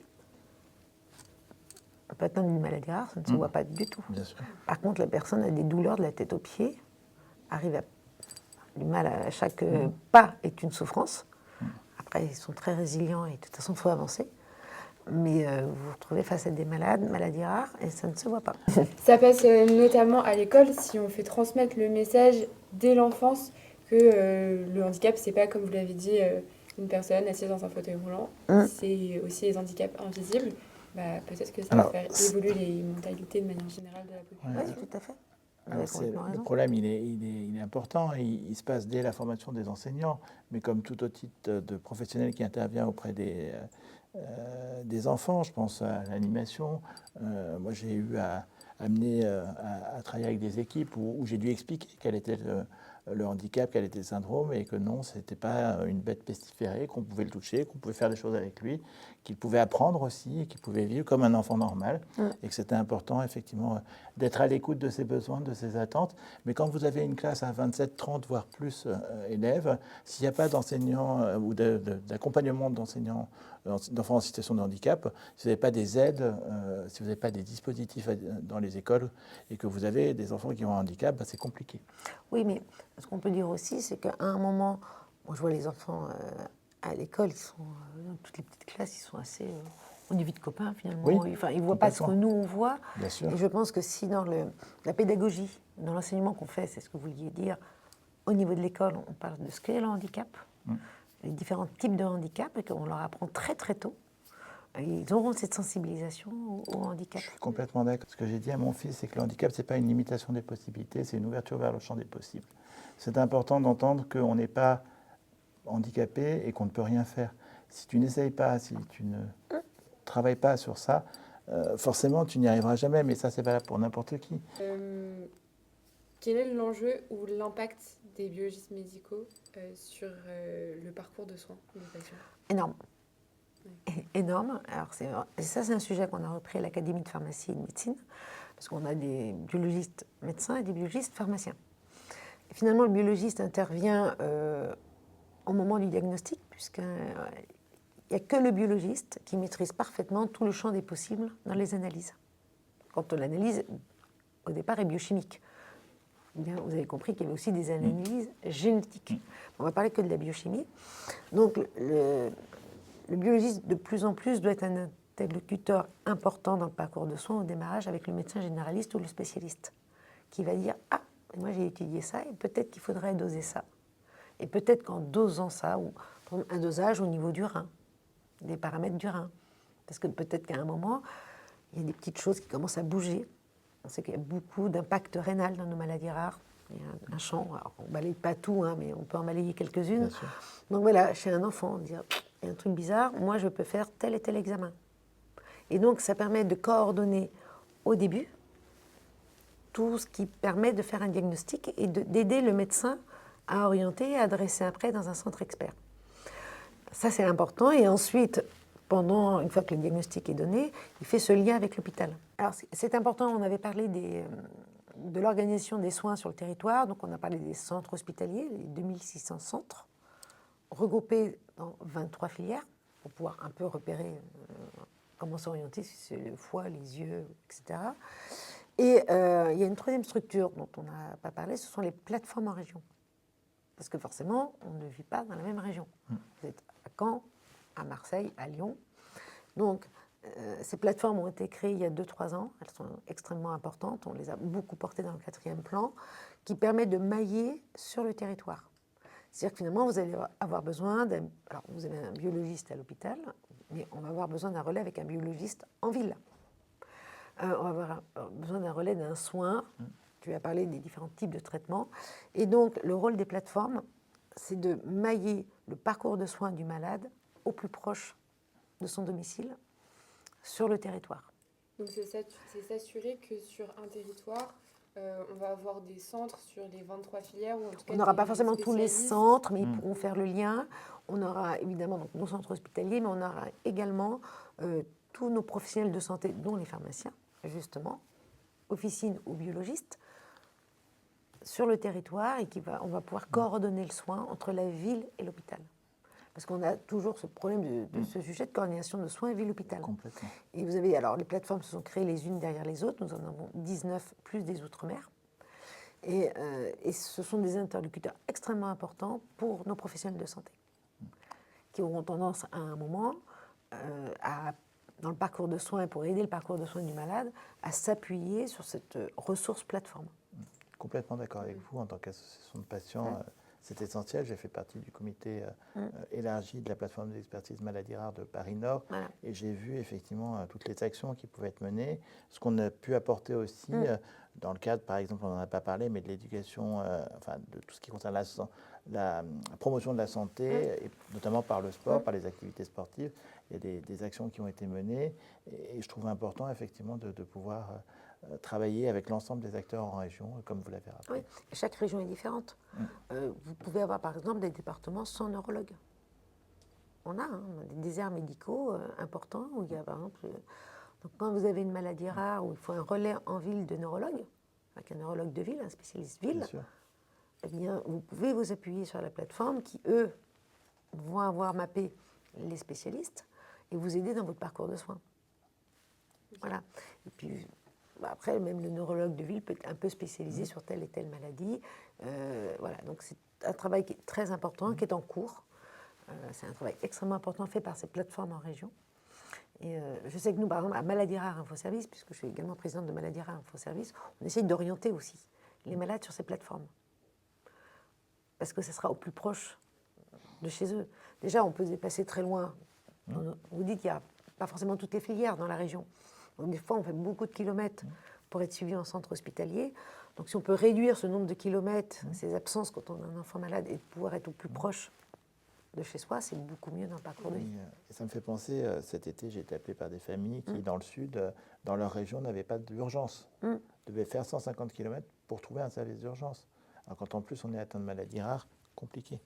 on peut atteindre une maladie rare, ça ne se voit pas du tout. Bien sûr. Par contre, la personne a des douleurs de la tête aux pieds, arrive à du mal à chaque pas est une souffrance. Après, ils sont très résilients et de toute façon, il faut avancer. Mais vous vous retrouvez face à des maladies rares, et ça ne se voit pas. Ça passe notamment à l'école si on fait transmettre le message dès l'enfance que le handicap, c'est pas, comme vous l'avez dit, une personne assise dans un fauteuil roulant. C'est aussi les handicaps invisibles. Peut-être que ça va faire évoluer les mentalités de manière générale de la population. Oui, tout à fait. Le problème, il est important. Il se passe dès la formation des enseignants, mais comme tout autre type de professionnel qui intervient auprès des enfants, je pense à l'animation. Moi, j'ai eu à travailler avec des équipes où j'ai dû expliquer quel était le handicap, quel était le syndrome, et que non, ce n'était pas une bête pestiférée, qu'on pouvait le toucher, qu'on pouvait faire des choses avec lui, qu'il pouvait apprendre aussi, et qu'il pouvait vivre comme un enfant normal, et que c'était important, effectivement, d'être à l'écoute de ses besoins, de ses attentes. Mais quand vous avez une classe à 27, 30, voire plus élèves, s'il n'y a pas d'enseignants ou d'accompagnement d'enseignants, d'enfants en situation de handicap, si vous n'avez pas des aides, si vous n'avez pas des dispositifs dans les écoles, et que vous avez des enfants qui ont un handicap, c'est compliqué. Oui, mais ce qu'on peut dire aussi, c'est qu'à un moment, moi je vois les enfants à l'école, ils sont dans toutes les petites classes, ils sont assez... on est vite copains finalement. Oui, enfin, ils ne voient pas ce que nous on voit. Bien sûr. Et je pense que si dans la pédagogie, dans l'enseignement qu'on fait, c'est ce que vous vouliez dire, au niveau de l'école, on parle de ce qu'est le handicap, les différents types de handicap, et qu'on leur apprend très très tôt. Ils auront cette sensibilisation au handicap. Je suis complètement d'accord. Ce que j'ai dit à mon fils, c'est que le handicap, ce n'est pas une limitation des possibilités, c'est une ouverture vers le champ des possibles. C'est important d'entendre qu'on n'est pas handicapé et qu'on ne peut rien faire. Si tu n'essayes pas, si tu ne travailles pas sur ça, forcément, tu n'y arriveras jamais, mais ça, c'est valable pour n'importe qui. Quel est l'enjeu ou l'impact des biologistes médicaux sur le parcours de soins des patients ? Énorme. Énorme. Alors ça, c'est un sujet qu'on a repris à l'Académie de pharmacie et de médecine, parce qu'on a des biologistes médecins et des biologistes pharmaciens. Et finalement, le biologiste intervient au moment du diagnostic, puisqu'il n'y a que le biologiste qui maîtrise parfaitement tout le champ des possibles dans les analyses. Quand on l'analyse, au départ, est biochimique. Bien, vous avez compris qu'il y avait aussi des analyses génétiques. On va parler que de la biochimie. Donc, le biologiste, de plus en plus, doit être un interlocuteur important dans le parcours de soins au démarrage avec le médecin généraliste ou le spécialiste, qui va dire « Ah, moi j'ai étudié ça, et peut-être qu'il faudrait doser ça. Et peut-être qu'en dosant ça, ou prendre un dosage au niveau du rein, des paramètres du rein. Parce que peut-être qu'à un moment, il y a des petites choses qui commencent à bouger. On sait qu'il y a beaucoup d'impact rénal dans nos maladies rares. Il y a un champ, alors on ne balaye pas tout, mais on peut en balayer quelques-unes. Donc voilà, chez un enfant, on dit « Il y a un truc bizarre, moi je peux faire tel et tel examen. » Et donc ça permet de coordonner au début tout ce qui permet de faire un diagnostic et d'aider le médecin à orienter et à adresser après dans un centre expert. Ça c'est important. Et ensuite, une fois que le diagnostic est donné, il fait ce lien avec l'hôpital. Alors c'est important, on avait parlé de l'organisation des soins sur le territoire, donc on a parlé des centres hospitaliers, les 2600 centres, regroupés dans 23 filières, pour pouvoir un peu repérer comment s'orienter, si c'est le foie, les yeux, etc. Et il y a une troisième structure dont on n'a pas parlé, ce sont les plateformes en région. Parce que forcément, on ne vit pas dans la même région. Vous êtes à Caen, à Marseille, à Lyon. Donc, ces plateformes ont été créées il y a 2-3 ans. Elles sont extrêmement importantes. On les a beaucoup portées dans le 4e plan, qui permet de mailler sur le territoire. C'est-à-dire que finalement, vous allez avoir besoin d'un... Alors, vous avez un biologiste à l'hôpital, mais on va avoir besoin d'un relais avec un biologiste en ville. On va avoir besoin d'un relais d'un soin. Tu as parlé des différents types de traitements. Et donc, le rôle des plateformes, c'est de mailler le parcours de soins du malade au plus proche de son domicile, sur le territoire. Donc c'est s'assurer que sur un territoire, on va avoir des centres sur les 23 filières, ou en tout cas On n'aura des pas forcément tous les spécialistes. centres, mais ils pourront faire le lien. On aura évidemment donc, nos centres hospitaliers, mais on aura également tous nos professionnels de santé, dont les pharmaciens, justement, officines ou biologistes, sur le territoire, et on va pouvoir coordonner le soin entre la ville et l'hôpital. Parce qu'on a toujours ce problème de ce sujet de coordination de soins ville-hôpital. Complètement. Et vous avez, alors les plateformes se sont créées les unes derrière les autres, nous en avons 19 plus des Outre-mer. Et ce sont des interlocuteurs extrêmement importants pour nos professionnels de santé, qui auront tendance à un moment, dans le parcours de soins, pour aider le parcours de soins du malade, à s'appuyer sur cette ressource plateforme. Complètement d'accord avec vous. En tant qu'association de patients, c'est essentiel. J'ai fait partie du comité élargi de la plateforme d'expertise maladies rares de Paris-Nord. Voilà. Et j'ai vu effectivement toutes les actions qui pouvaient être menées. Ce qu'on a pu apporter aussi dans le cadre, par exemple, on n'en a pas parlé, mais de l'éducation, enfin de tout ce qui concerne la promotion de la santé, et notamment par le sport, par les activités sportives. Il y a des actions qui ont été menées. Et je trouve important effectivement de pouvoir travailler avec l'ensemble des acteurs en région, comme vous l'avez rappelé. Oui, chaque région est différente. Vous pouvez avoir par exemple des départements sans neurologue. On a des déserts médicaux importants où il y a par exemple... donc quand vous avez une maladie rare où il faut un relais en ville de neurologue, avec un neurologue de ville, un spécialiste ville, eh bien, vous pouvez vous appuyer sur la plateforme qui, eux, vont avoir mappé les spécialistes et vous aider dans votre parcours de soins. Voilà. Et puis... après, même le neurologue de ville peut être un peu spécialisé sur telle et telle maladie. Voilà, donc c'est un travail qui est très important, qui est en cours. C'est un travail extrêmement important fait par ces plateformes en région. Et je sais que nous, par exemple, à Maladies Rares Infoservice, puisque je suis également présidente de Maladies Rares Infoservice, on essaye d'orienter aussi les malades sur ces plateformes. Parce que ça sera au plus proche de chez eux. Déjà, on peut se déplacer très loin. Vous dites qu'il n'y a pas forcément toutes les filières dans la région. Donc, des fois, on fait beaucoup de kilomètres pour être suivi en centre hospitalier. Donc, si on peut réduire ce nombre de kilomètres, ces absences quand on a un enfant malade, et de pouvoir être au plus proche de chez soi, c'est beaucoup mieux dans le parcours de vie. Et ça me fait penser, cet été, j'ai été appelé par des familles qui, dans le sud, dans leur région, n'avaient pas d'urgence. Devaient faire 150 km pour trouver un service d'urgence. Alors, quand en plus on est atteint de maladies rares, compliqué.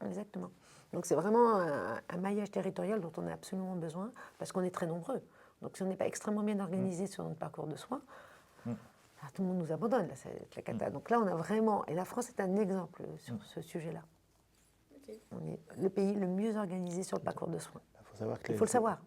Exactement. Donc, c'est vraiment un maillage territorial dont on a absolument besoin, parce qu'on est très nombreux. Donc, si on n'est pas extrêmement bien organisé sur notre parcours de soins, tout le monde nous abandonne, là, c'est la cata. Donc là, on a vraiment... Et la France est un exemple sur ce sujet-là. On est le pays le mieux organisé sur le parcours de soins. Il faut le savoir.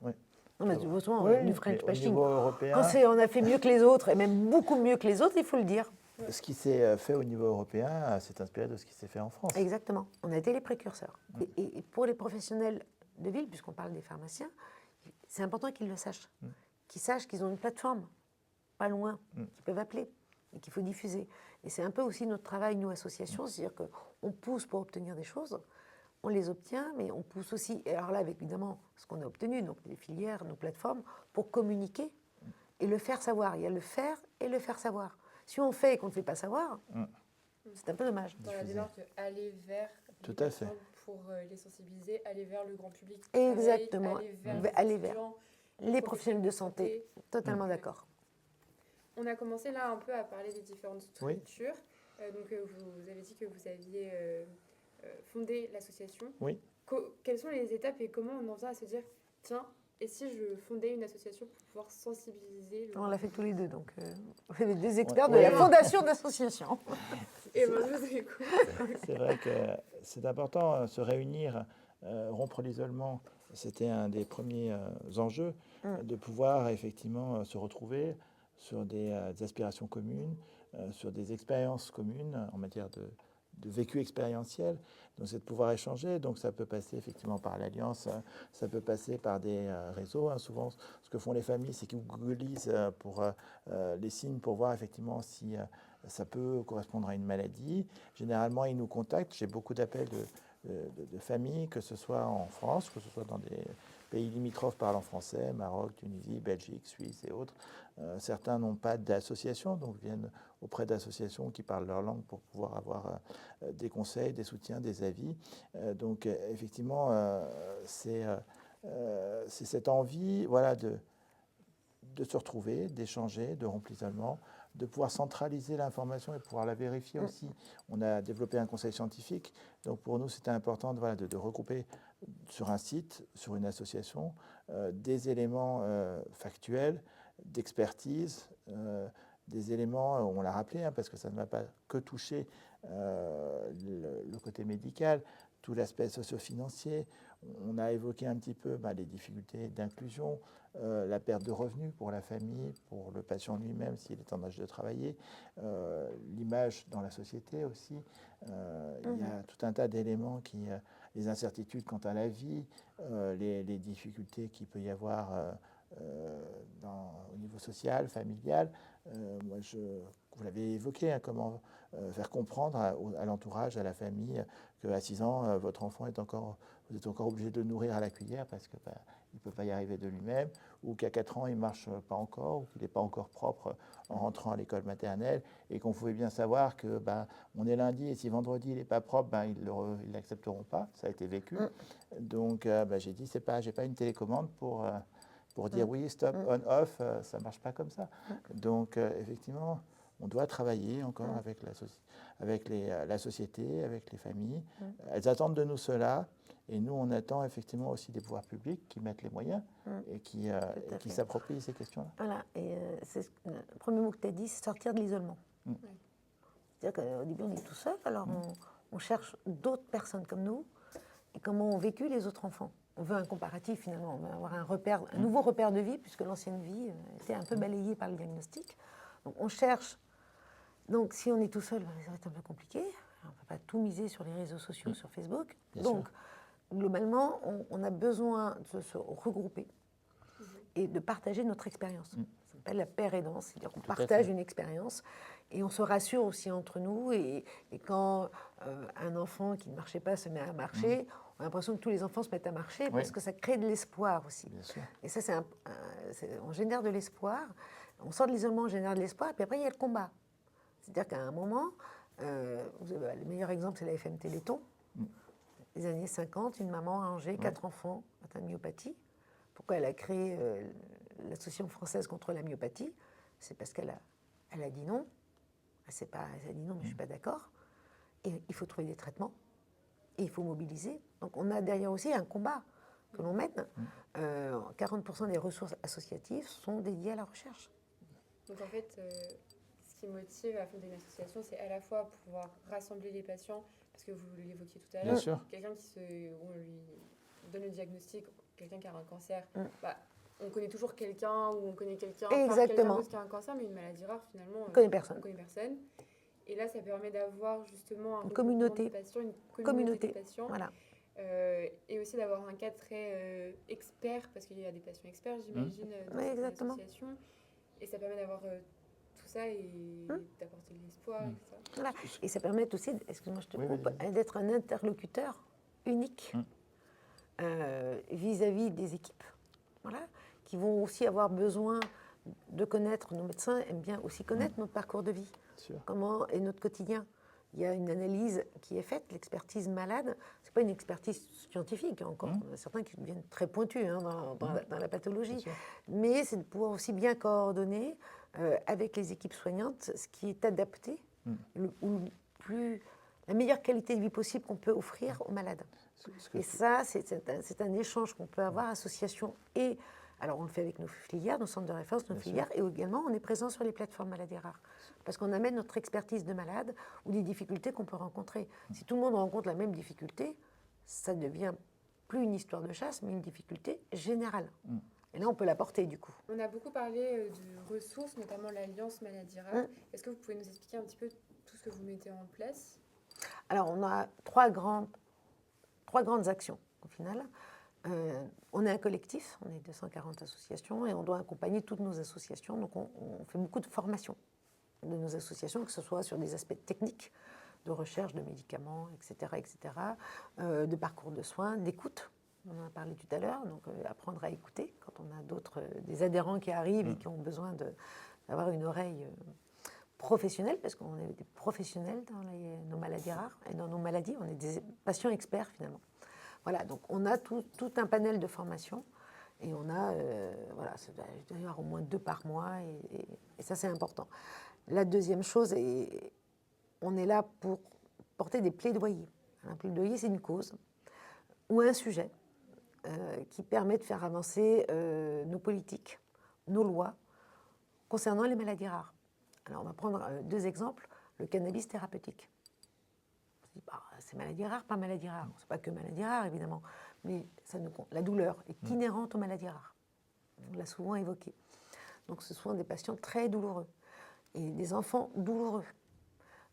Non, mais souvent, on a du French bashing. Quand on a fait mieux que les autres, et même beaucoup mieux que les autres, il faut le dire. Ce qui s'est fait au niveau européen s'est inspiré de ce qui s'est fait en France. Exactement. On a été les précurseurs. Et pour les professionnels de ville, puisqu'on parle des pharmaciens, c'est important qu'ils le sachent. Qu'ils sachent qu'ils ont une plateforme, pas loin, qu'ils peuvent appeler et qu'il faut diffuser. Et c'est un peu aussi notre travail, nous, associations, c'est-à-dire qu'on pousse pour obtenir des choses, on les obtient, mais on pousse aussi, et alors là, avec évidemment ce qu'on a obtenu, donc les filières, nos plateformes, pour communiquer et le faire savoir. Il y a le faire et le faire savoir. Si on fait et qu'on ne fait pas savoir, c'est un peu dommage. Dans la démarche d'aller vers tout à fait pour les sensibiliser, aller vers le grand public. Exactement. Aller vers les professionnels de santé. Totalement d'accord. On a commencé là un peu à parler des différentes structures. Donc vous avez dit que vous aviez fondé l'association. Oui. Quelles sont les étapes et comment on en vient à se dire, tiens, et si je fondais une association pour pouvoir sensibiliser On l'a fait tous les deux, donc on fait les deux experts de la fondation d'association. Et moi, je vous écoute. C'est vrai que c'est important, se réunir, rompre l'isolement. C'était un des premiers enjeux, de pouvoir effectivement se retrouver sur des aspirations communes, sur des expériences communes en matière de vécu expérientiel. Donc c'est de pouvoir échanger. Donc ça peut passer effectivement par l'alliance, ça peut passer par des réseaux. Souvent, ce que font les familles, c'est qu'ils googlisent pour les signes pour voir effectivement si ça peut correspondre à une maladie. Généralement, ils nous contactent. J'ai beaucoup d'appels de familles, que ce soit en France, que ce soit dans des pays limitrophes parlant français, Maroc, Tunisie, Belgique, Suisse et autres. Certains n'ont pas d'association, donc viennent auprès d'associations qui parlent leur langue pour pouvoir avoir des conseils, des soutiens, des avis. Donc effectivement, c'est cette envie, voilà, de se retrouver, d'échanger, de rompre l'isolement, de pouvoir centraliser l'information et pouvoir la vérifier aussi. On a développé un conseil scientifique, donc pour nous c'était important voilà, de regrouper sur un site, sur une association, des éléments factuels, d'expertise, des éléments, on l'a rappelé, parce que ça ne va pas que toucher le côté médical, tout l'aspect socio-financier. On a évoqué un petit peu les difficultés d'inclusion, la perte de revenus pour la famille, pour le patient lui-même s'il est en âge de travailler, l'image dans la société aussi. Il y a tout un tas d'éléments les incertitudes quant à la vie, les difficultés qu'il peut y avoir au niveau social, familial. Vous l'avez évoqué, comment faire comprendre à l'entourage, à la famille, qu'à 6 ans, votre enfant vous êtes encore obligé de le nourrir à la cuillère parce qu'il ne peut pas y arriver de lui-même, ou qu'à 4 ans, il ne marche pas encore, ou qu'il n'est pas encore propre en rentrant à l'école maternelle, et qu'on pouvait bien savoir que on est lundi, et si vendredi, il n'est pas propre, ils ne l'accepteront pas. Ça a été vécu. Donc, j'ai dit, j'ai pas une télécommande pour dire oui, stop, on, off, ça ne marche pas comme ça. Donc, effectivement, on doit travailler encore avec la société, avec les familles. Elles attendent de nous cela, et nous, on attend effectivement aussi des pouvoirs publics qui mettent les moyens et qui s'approprient ces questions-là. Voilà, et le premier mot que tu as dit, c'est sortir de l'isolement. C'est-à-dire qu'au début, on est tout seul, alors on cherche d'autres personnes comme nous, et comment ont vécu les autres enfants. On veut un comparatif finalement, on veut avoir un nouveau repère de vie, puisque l'ancienne vie était un peu balayée par le diagnostic. Donc on cherche. Donc si on est tout seul, ça va être un peu compliqué. On ne peut pas tout miser sur les réseaux sociaux, sur Facebook. Bien Donc sûr. globalement, on a besoin de se regrouper et de partager notre expérience. Ça s'appelle la paire aidance, c'est-à-dire qu'on partage une expérience et on se rassure aussi entre nous. Et quand un enfant qui ne marchait pas se met à marcher, on a l'impression que tous les enfants se mettent à marcher parce que ça crée de l'espoir aussi. Bien sûr. Et ça, on génère de l'espoir, on sort de l'isolement, on génère de l'espoir, et puis après il y a le combat. C'est-à-dire qu'à un moment, le meilleur exemple c'est la FM Téléthon, les années 50, une maman à Angers, 4 enfants atteints de myopathie. Pourquoi elle a créé l'Association française contre la myopathie? C'est parce qu'elle a dit non. Elle a dit non, mais je ne suis pas d'accord. Et il faut trouver des traitements. Et il faut mobiliser. Donc on a derrière aussi un combat que l'on mène. 40% des ressources associatives sont dédiées à la recherche. Donc en fait, ce qui motive à fonder une association, c'est à la fois pouvoir rassembler les patients, parce que vous l'évoquiez tout à l'heure, quelqu'un on lui donne le diagnostic, quelqu'un qui a un cancer, on connaît toujours quelqu'un ou on connaît quelqu'un qui a un cancer, mais une maladie rare, finalement, on connaît personne. Et là, ça permet d'avoir justement une communauté de patients, une communauté de patients. Voilà. Et aussi d'avoir un cas très expert, parce qu'il y a des patients experts, j'imagine, dans cette association. Et ça permet d'avoir tout ça et d'apporter de l'espoir. Et ça. Voilà. Et ça permet aussi, excuse-moi, je te coupe, d'être un interlocuteur unique vis-à-vis des équipes, qui vont aussi avoir besoin de connaître. Nos médecins aiment bien aussi connaître notre parcours de vie, comment est notre quotidien. Il y a une analyse qui est faite, l'expertise malade. Ce n'est pas une expertise scientifique encore. Il y en a certains qui deviennent très pointus dans la pathologie. Mais c'est de pouvoir aussi bien coordonner avec les équipes soignantes ce qui est adapté, la meilleure qualité de vie possible qu'on peut offrir aux malades. Et ça, c'est un échange qu'on peut avoir, association et... Alors, on le fait avec nos filières, nos centres de référence, nos filières, et également, on est présent sur les plateformes maladies rares. Parce qu'on amène notre expertise de malade ou des difficultés qu'on peut rencontrer. Si tout le monde rencontre la même difficulté, ça devient plus une histoire de chasse, mais une difficulté générale. Et là, on peut la porter, du coup. On a beaucoup parlé de ressources, notamment l'Alliance Maladies Rares. Est-ce que vous pouvez nous expliquer un petit peu tout ce que vous mettez en place? Alors, on a trois grandes actions, au final. On est un collectif, on est 240 associations et on doit accompagner toutes nos associations. Donc on fait beaucoup de formation de nos associations, que ce soit sur des aspects techniques, de recherche de médicaments, etc., de parcours de soins, d'écoute. On en a parlé tout à l'heure, donc apprendre à écouter quand on a des adhérents qui arrivent et qui ont besoin d'avoir une oreille professionnelle, parce qu'on est des professionnels dans nos maladies rares et dans nos maladies, on est des patients experts finalement. Voilà, donc on a tout un panel de formations et on a, ça doit y avoir au moins 2 par mois et ça c'est important. La deuxième chose, on est là pour porter des plaidoyers. Un plaidoyer, c'est une cause ou un sujet qui permet de faire avancer nos politiques, nos lois concernant les maladies rares. Alors, on va prendre 2 exemples. Le cannabis thérapeutique. On se dit, c'est maladie rare, pas maladie rare. C'est pas que maladie rare, évidemment, mais ça nous compte. La douleur est inhérente aux maladies rares. On l'a souvent évoqué. Donc, ce sont des patients très douloureux et des enfants douloureux.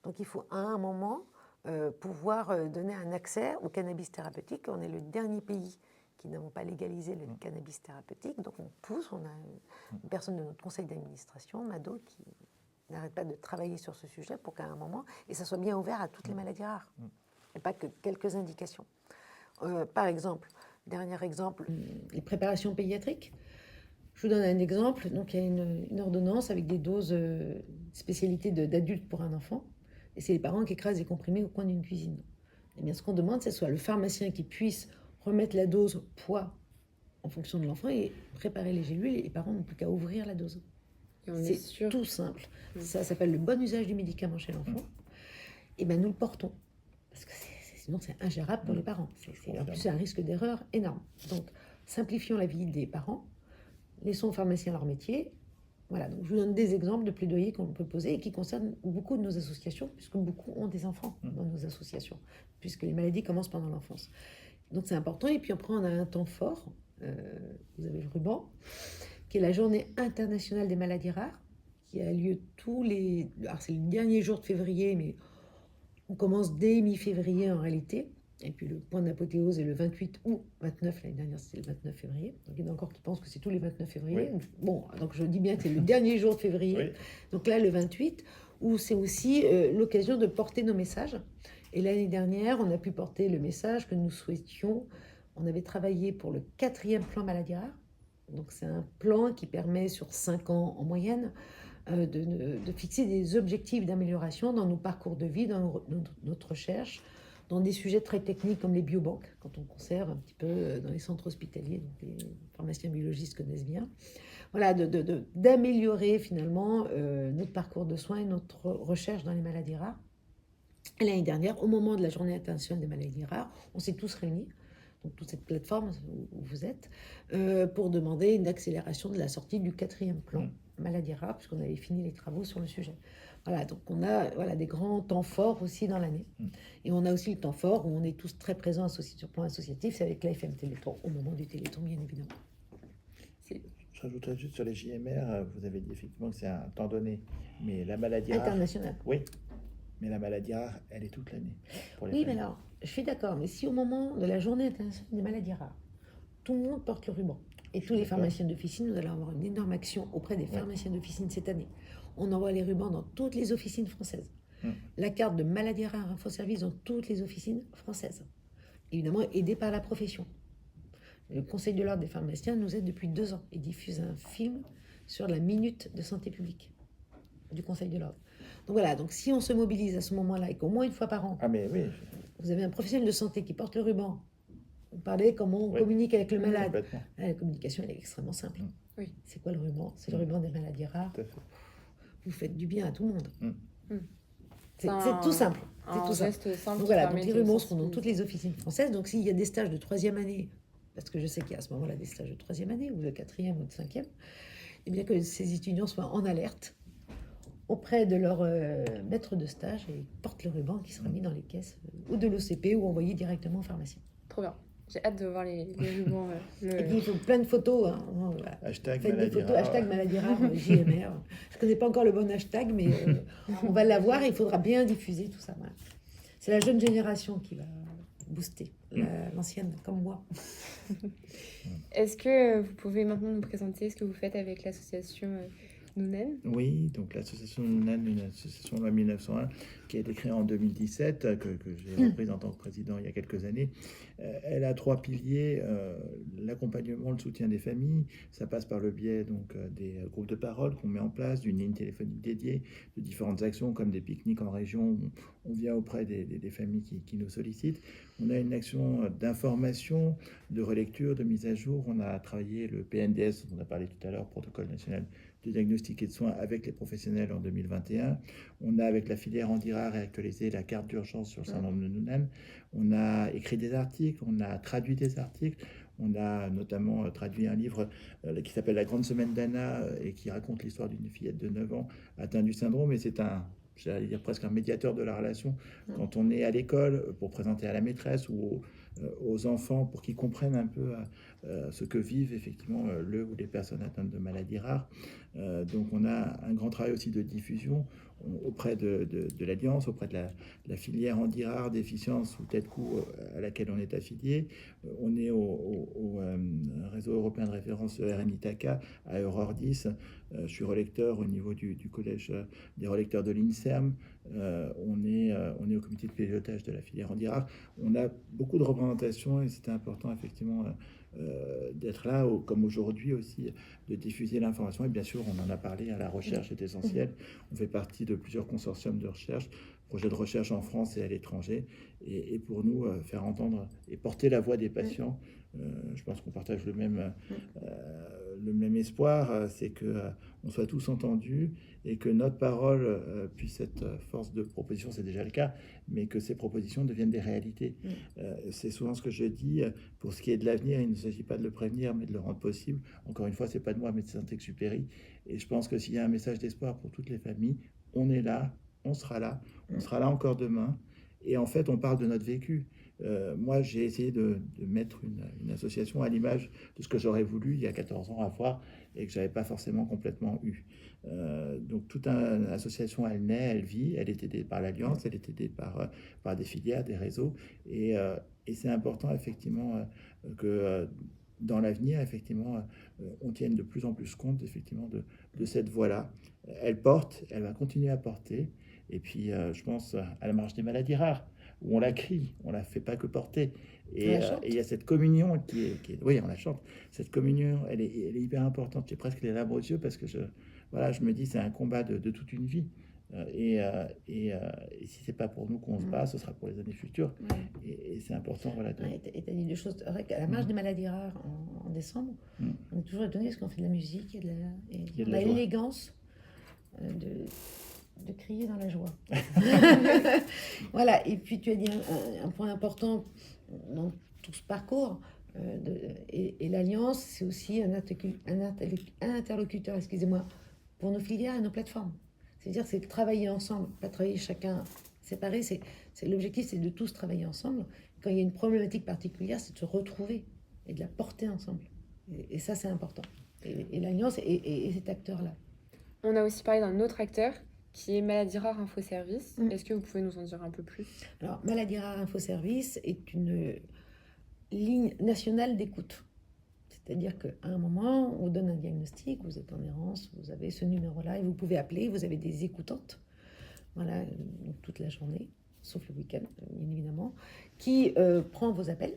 Donc, il faut à un moment pouvoir donner un accès au cannabis thérapeutique. On est le dernier pays qui n'avons pas légalisé le cannabis thérapeutique. Donc, on pousse. On a une personne de notre conseil d'administration, Mado, qui n'arrête pas de travailler sur ce sujet pour qu'à un moment, et ça soit bien ouvert à toutes les maladies rares, et pas que quelques indications. Par exemple, dernier exemple, les préparations pédiatriques. Je vous donne un exemple. Donc, il y a une ordonnance avec des doses spécialité d'adultes pour un enfant, et c'est les parents qui écrasent les comprimés au coin d'une cuisine. Et bien, ce qu'on demande, c'est soit le pharmacien qui puisse remettre la dose poids en fonction de l'enfant et préparer les gélules, et les parents n'ont plus qu'à ouvrir la dose. C'est tout simple. Ça s'appelle le bon usage du médicament chez l'enfant. Et bien, nous le portons. Parce que sinon, c'est ingérable pour les parents. En plus, c'est un risque d'erreur énorme. Donc, simplifions la vie des parents. Laissons aux pharmaciens leur métier. Voilà, donc je vous donne des exemples de plaidoyers qu'on peut poser et qui concernent beaucoup de nos associations, puisque beaucoup ont des enfants dans nos associations, puisque les maladies commencent pendant l'enfance. Donc, c'est important. Et puis, après, on a un temps fort. Vous avez le ruban, qui est la journée internationale des maladies rares, qui a lieu alors c'est le dernier jour de février, mais on commence dès mi-février en réalité. Et puis le point d'apothéose est le 28 ou 29, l'année dernière c'était le 29 février. Donc il y en a encore qui pensent que c'est tous les 29 février. Oui. Bon, donc je dis bien que c'est le dernier jour de février. Oui. Donc là, le 28, où c'est aussi l'occasion de porter nos messages. Et l'année dernière, on a pu porter le message que nous souhaitions. On avait travaillé pour le 4e plan maladie rare. Donc c'est un plan qui permet sur 5 ans en moyenne de fixer des objectifs d'amélioration dans nos parcours de vie, dans notre recherche, dans des sujets très techniques comme les biobanques, quand on conserve un petit peu dans les centres hospitaliers, donc les pharmaciens biologistes connaissent bien. Voilà, d'améliorer finalement notre parcours de soins et notre recherche dans les maladies rares. Et l'année dernière, au moment de la Journée internationale des maladies rares, on s'est tous réunis, donc toute cette plateforme où vous êtes, pour demander une accélération de la sortie du 4e plan maladie rare, puisqu'on avait fini les travaux sur le sujet. Voilà, donc on a des grands temps forts aussi dans l'année. Et on a aussi le temps fort où on est tous très présents sur le plan associatif, c'est avec l'AFM Téléthon, au moment du Téléthon, bien évidemment. Je rajouterais juste sur les JMR, vous avez dit effectivement que c'est un temps donné, mais la maladie rare... Internationale. Oui, mais la maladie rare, elle est toute l'année. Oui, mais alors, je suis d'accord, mais si au moment de la Journée internationale des maladies rares, tout le monde porte le ruban, et tous les pharmaciens d'officine, nous allons avoir une énorme action auprès des pharmaciens d'officine cette année. On envoie les rubans dans toutes les officines françaises. La carte de maladie rare infoservice dans toutes les officines françaises. Évidemment, aidé par la profession. Le Conseil de l'ordre des pharmaciens nous aide depuis 2 ans et diffuse un film sur la minute de santé publique du Conseil de l'ordre. Donc voilà, donc si on se mobilise à ce moment-là et qu'au moins une fois par an, vous avez un professionnel de santé qui porte le ruban, vous parlez comment on communique avec le malade. La communication, elle est extrêmement simple. Oui. C'est quoi le ruban? C'est le ruban des maladies rares. Vous faites du bien à tout le monde. C'est tout simple. C'est tout simple. Donc voilà, donc les rubans seront dans toutes les officines françaises. Donc s'il y a des stages de 3e année, parce que je sais qu'il y a à ce moment-là des stages de 3e année, ou de 4e ou de 5e, et bien que ces étudiants soient en alerte auprès de leur maître de stage et portent le ruban qui sera mis dans les caisses ou de l'OCP ou envoyé directement au pharmacien. Trop bien. J'ai hâte de voir les rubans. Et puis il faut plein de photos. Hein. Voilà. Hashtag faites maladie des photos, rare. hashtag maladie rare, JMR. Je ne connais pas encore le bon hashtag, mais on va l'avoir et il faudra bien diffuser tout ça. Voilà. C'est la jeune génération qui va booster, l'ancienne, comme moi. Est-ce que vous pouvez maintenant nous présenter ce que vous faites avec l'association Nounen. Oui, donc l'association Nounen, une association loi 1901 qui a été créée en 2017, que j'ai reprise en tant que président il y a quelques années. Elle a 3 piliers, l'accompagnement, le soutien des familles. Ça passe par le biais donc, des groupes de parole qu'on met en place, d'une ligne téléphonique dédiée, de différentes actions comme des pique-niques en région. On vient auprès des familles qui nous sollicitent. On a une action d'information, de relecture, de mise à jour. On a travaillé le PNDS, dont on a parlé tout à l'heure, protocole national de diagnostic et de soins avec les professionnels en 2021. On a, avec la filière Andira, réactualisé la carte d'urgence sur le syndrome de Noonan. On a écrit des articles, on a traduit des articles. On a notamment traduit un livre qui s'appelle La Grande Semaine d'Anna et qui raconte l'histoire d'une fillette de 9 ans atteinte du syndrome. Et c'est j'allais dire presque un médiateur de la relation quand on est à l'école pour présenter à la maîtresse ou aux enfants pour qu'ils comprennent un peu ce que vivent effectivement le ou les personnes atteintes de maladies rares. Donc on a un grand travail aussi de diffusion auprès de l'Alliance, auprès de la filière Handirares, déficience ou tête-cou à laquelle on est affilié. On est au réseau européen de référence RNITACA à Euror 10. Je suis relecteur au niveau du collège des relecteurs de l'INSERM. On est au comité de pilotage de la filière Handirares. On a beaucoup de représentations et c'était important effectivement d'être là, comme aujourd'hui aussi, de diffuser l'information. Et bien sûr, on en a parlé, la recherche est essentielle. On fait partie de plusieurs consortiums de recherche, projets de recherche en France et à l'étranger. Et pour nous, faire entendre et porter la voix des patients, je pense qu'on partage le même espoir, c'est qu'on soit tous entendus et que notre parole puisse être force de proposition, c'est déjà le cas, mais que ces propositions deviennent des réalités. C'est souvent ce que je dis, pour ce qui est de l'avenir, il ne s'agit pas de le prévenir, mais de le rendre possible. Encore une fois, c'est pas de moi, mais de Saint-Exupéry. Et je pense que s'il y a un message d'espoir pour toutes les familles, on est là, on sera là encore demain. Et en fait, on parle de notre vécu. Moi, j'ai essayé de mettre une association à l'image de ce que j'aurais voulu il y a 14 ans avoir et que je n'avais pas forcément complètement eu. Donc, toute association, elle naît, elle vit, elle est aidée par l'Alliance, elle est aidée par des filières, des réseaux. Et c'est important, effectivement, que dans l'avenir, effectivement, on tienne de plus en plus compte, effectivement, de cette voie-là. Elle porte, elle va continuer à porter. Et puis, je pense à la marche des maladies rares, où on la crie, on la fait pas que porter. Et il y a cette communion qui est... Oui, on la chante. Cette communion, elle est hyper importante. J'ai presque les larmes aux yeux parce que je me dis, c'est un combat de toute une vie. Et si c'est pas pour nous qu'on se bat, ce sera pour les années futures. Et c'est important, voilà. Et tu as dit deux choses. À la marche des maladies rares en décembre, on est toujours étonné parce qu'on fait de la musique et on a l'élégance de crier dans la joie. Voilà, et puis tu as dit un point important dans tout ce parcours, et l'Alliance, c'est aussi un interlocuteur, excusez-moi, pour nos filières et nos plateformes. C'est-à-dire, c'est de travailler ensemble, pas travailler chacun séparé. L'objectif, c'est de tous travailler ensemble. Quand il y a une problématique particulière, c'est de se retrouver et de la porter ensemble. Et ça, c'est important. Et l'Alliance est cet acteur-là. On a aussi parlé d'un autre acteur qui est Maladies Rares Info Service. Est-ce que vous pouvez nous en dire un peu plus? Alors, Maladies Rares Info Service est une ligne nationale d'écoute. C'est-à-dire qu'à un moment, on vous donne un diagnostic, vous êtes en errance, vous avez ce numéro-là et vous pouvez appeler, vous avez des écoutantes, voilà, toute la journée, sauf le week-end, bien évidemment, qui prend vos appels.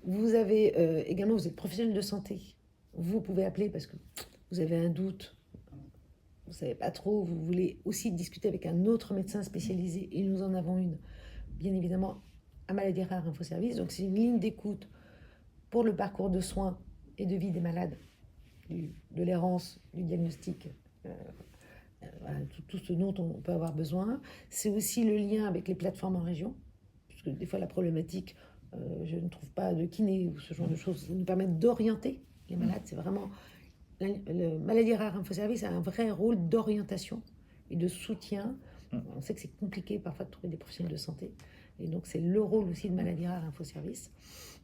Vous avez également, vous êtes professionnel de santé, vous pouvez appeler parce que vous avez un doute, vous ne savez pas trop, vous voulez aussi discuter avec un autre médecin spécialisé, et nous en avons une, bien évidemment, à Maladies Rares Info Service. Donc c'est une ligne d'écoute pour le parcours de soins et de vie des malades, de l'errance, du diagnostic, voilà, tout ce dont on peut avoir besoin. C'est aussi le lien avec les plateformes en région, puisque des fois la problématique, je ne trouve pas de kiné ou ce genre de choses, ça nous permet d'orienter les malades. C'est vraiment... Le Maladies Rares Info Service a un vrai rôle d'orientation et de soutien. On sait que c'est compliqué parfois de trouver des professionnels de santé. Et donc, c'est le rôle aussi de Maladies Rares Info Service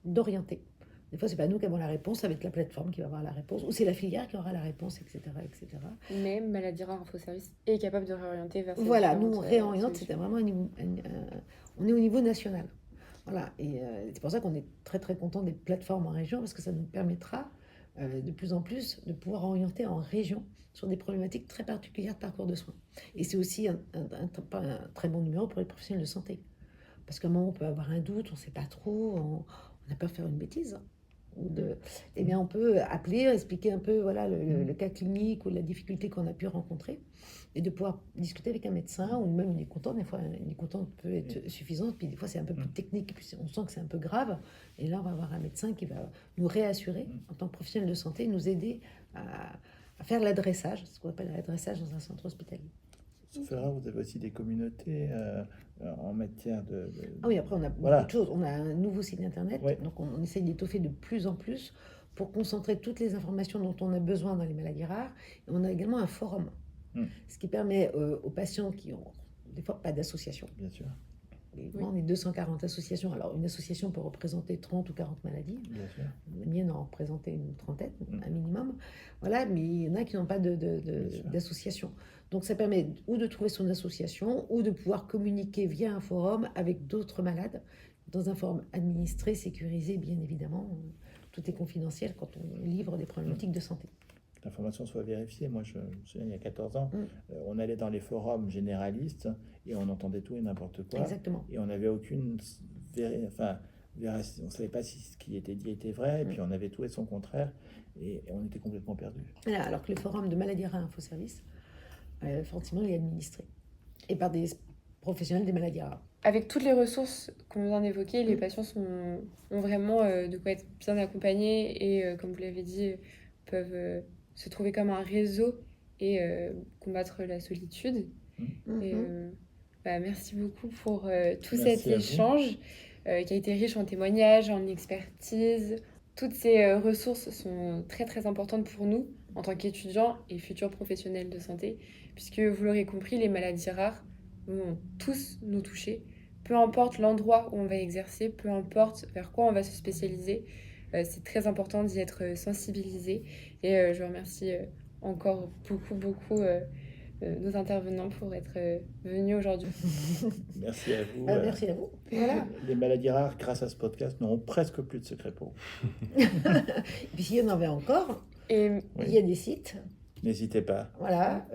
d'orienter. Des fois, c'est pas nous qui avons la réponse, ça va être la plateforme qui va avoir la réponse, ou c'est la filière qui aura la réponse, etc., etc. Mais Maladies Rares Info Service est capable de réorienter vers ces Voilà, nous, on réoriente, c'était vraiment on est au niveau national. Voilà, et c'est pour ça qu'on est très, très content des plateformes en région, parce que ça nous permettra de plus en plus de pouvoir orienter en région sur des problématiques très particulières de parcours de soins. Et c'est aussi un très bon numéro pour les professionnels de santé. Parce qu'à un moment, on peut avoir un doute, on ne sait pas trop, on a peur de faire une bêtise. Eh bien, on peut appeler, expliquer un peu voilà, le cas clinique ou la difficulté qu'on a pu rencontrer et de pouvoir discuter avec un médecin ou même une écoutante. Des fois, une écoutante peut être suffisante, puis des fois, c'est un peu plus technique, puis on sent que c'est un peu grave. Et là, on va avoir un médecin qui va nous réassurer en tant que professionnel de santé, nous aider à faire l'adressage, ce qu'on appelle l'adressage dans un centre hospitalier. Sauf erreur, vous avez aussi des communautés en matière de... Ah oui, après, on a beaucoup de choses. On a un nouveau site internet, donc on essaye d'étoffer de plus en plus pour concentrer toutes les informations dont on a besoin dans les maladies rares. Et on a également un forum, ce qui permet aux patients qui ont des fois pas d'association. Bien sûr. On est 240 associations. Alors, une association peut représenter 30 ou 40 maladies. Bien sûr. La mienne en représentait une trentaine, un minimum. Voilà, mais il y en a qui n'ont pas d'association. Donc, ça permet ou de trouver son association ou de pouvoir communiquer via un forum avec d'autres malades dans un forum administré, sécurisé, bien évidemment. Tout est confidentiel quand on livre des problématiques de santé. L'information soit vérifiée. Moi, je me souviens, il y a 14 ans, on allait dans les forums généralistes et on entendait tout et n'importe quoi. Exactement. Et on n'avait aucune... on ne savait pas si ce qui était dit était vrai, et puis on avait tout et son contraire, et on était complètement perdus. Voilà, alors que le forum de Maladies Rares Infoservice, effectivement, il est administré. Et par des professionnels des maladies rares. Avec toutes les ressources qu'on vient d'évoquer, les patients ont vraiment de quoi être bien accompagnés et, comme vous l'avez dit, peuvent se trouver comme un réseau et combattre la solitude. Et, merci beaucoup pour tout cet échange qui a été riche en témoignages, en expertise. Toutes ces ressources sont très très importantes pour nous en tant qu'étudiants et futurs professionnels de santé, puisque vous l'aurez compris, les maladies rares vont tous nous toucher, peu importe l'endroit où on va exercer, peu importe vers quoi on va se spécialiser. C'est très important d'y être sensibilisé et je remercie encore beaucoup nos intervenants pour être venus aujourd'hui. Merci à vous. Merci à vous. Voilà. Les maladies rares, grâce à ce podcast, n'auront presque plus de secrets pour vous. Et puis s'il y en avait encore, il y a des sites. N'hésitez pas. Voilà,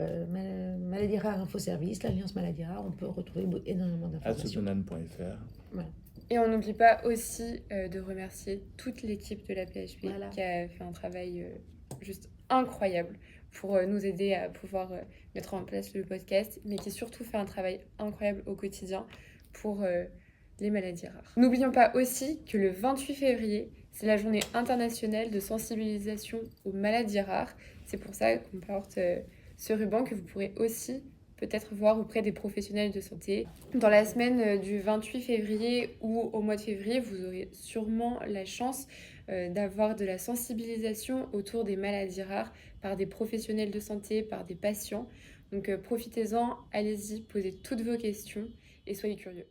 Maladies Rares Infoservice, l'Alliance Maladies Rares, on peut retrouver énormément d'informations. @soudanan.fr. Voilà. Et on n'oublie pas aussi de remercier toute l'équipe de la PHP qui a fait un travail juste incroyable pour nous aider à pouvoir mettre en place le podcast, mais qui surtout fait un travail incroyable au quotidien pour les maladies rares. N'oublions pas aussi que le 28 février, c'est la journée internationale de sensibilisation aux maladies rares. C'est pour ça qu'on porte ce ruban que vous pourrez aussi peut-être voir auprès des professionnels de santé. Dans la semaine du 28 février ou au mois de février, vous aurez sûrement la chance d'avoir de la sensibilisation autour des maladies rares par des professionnels de santé, par des patients. Donc profitez-en, allez-y, posez toutes vos questions et soyez curieux.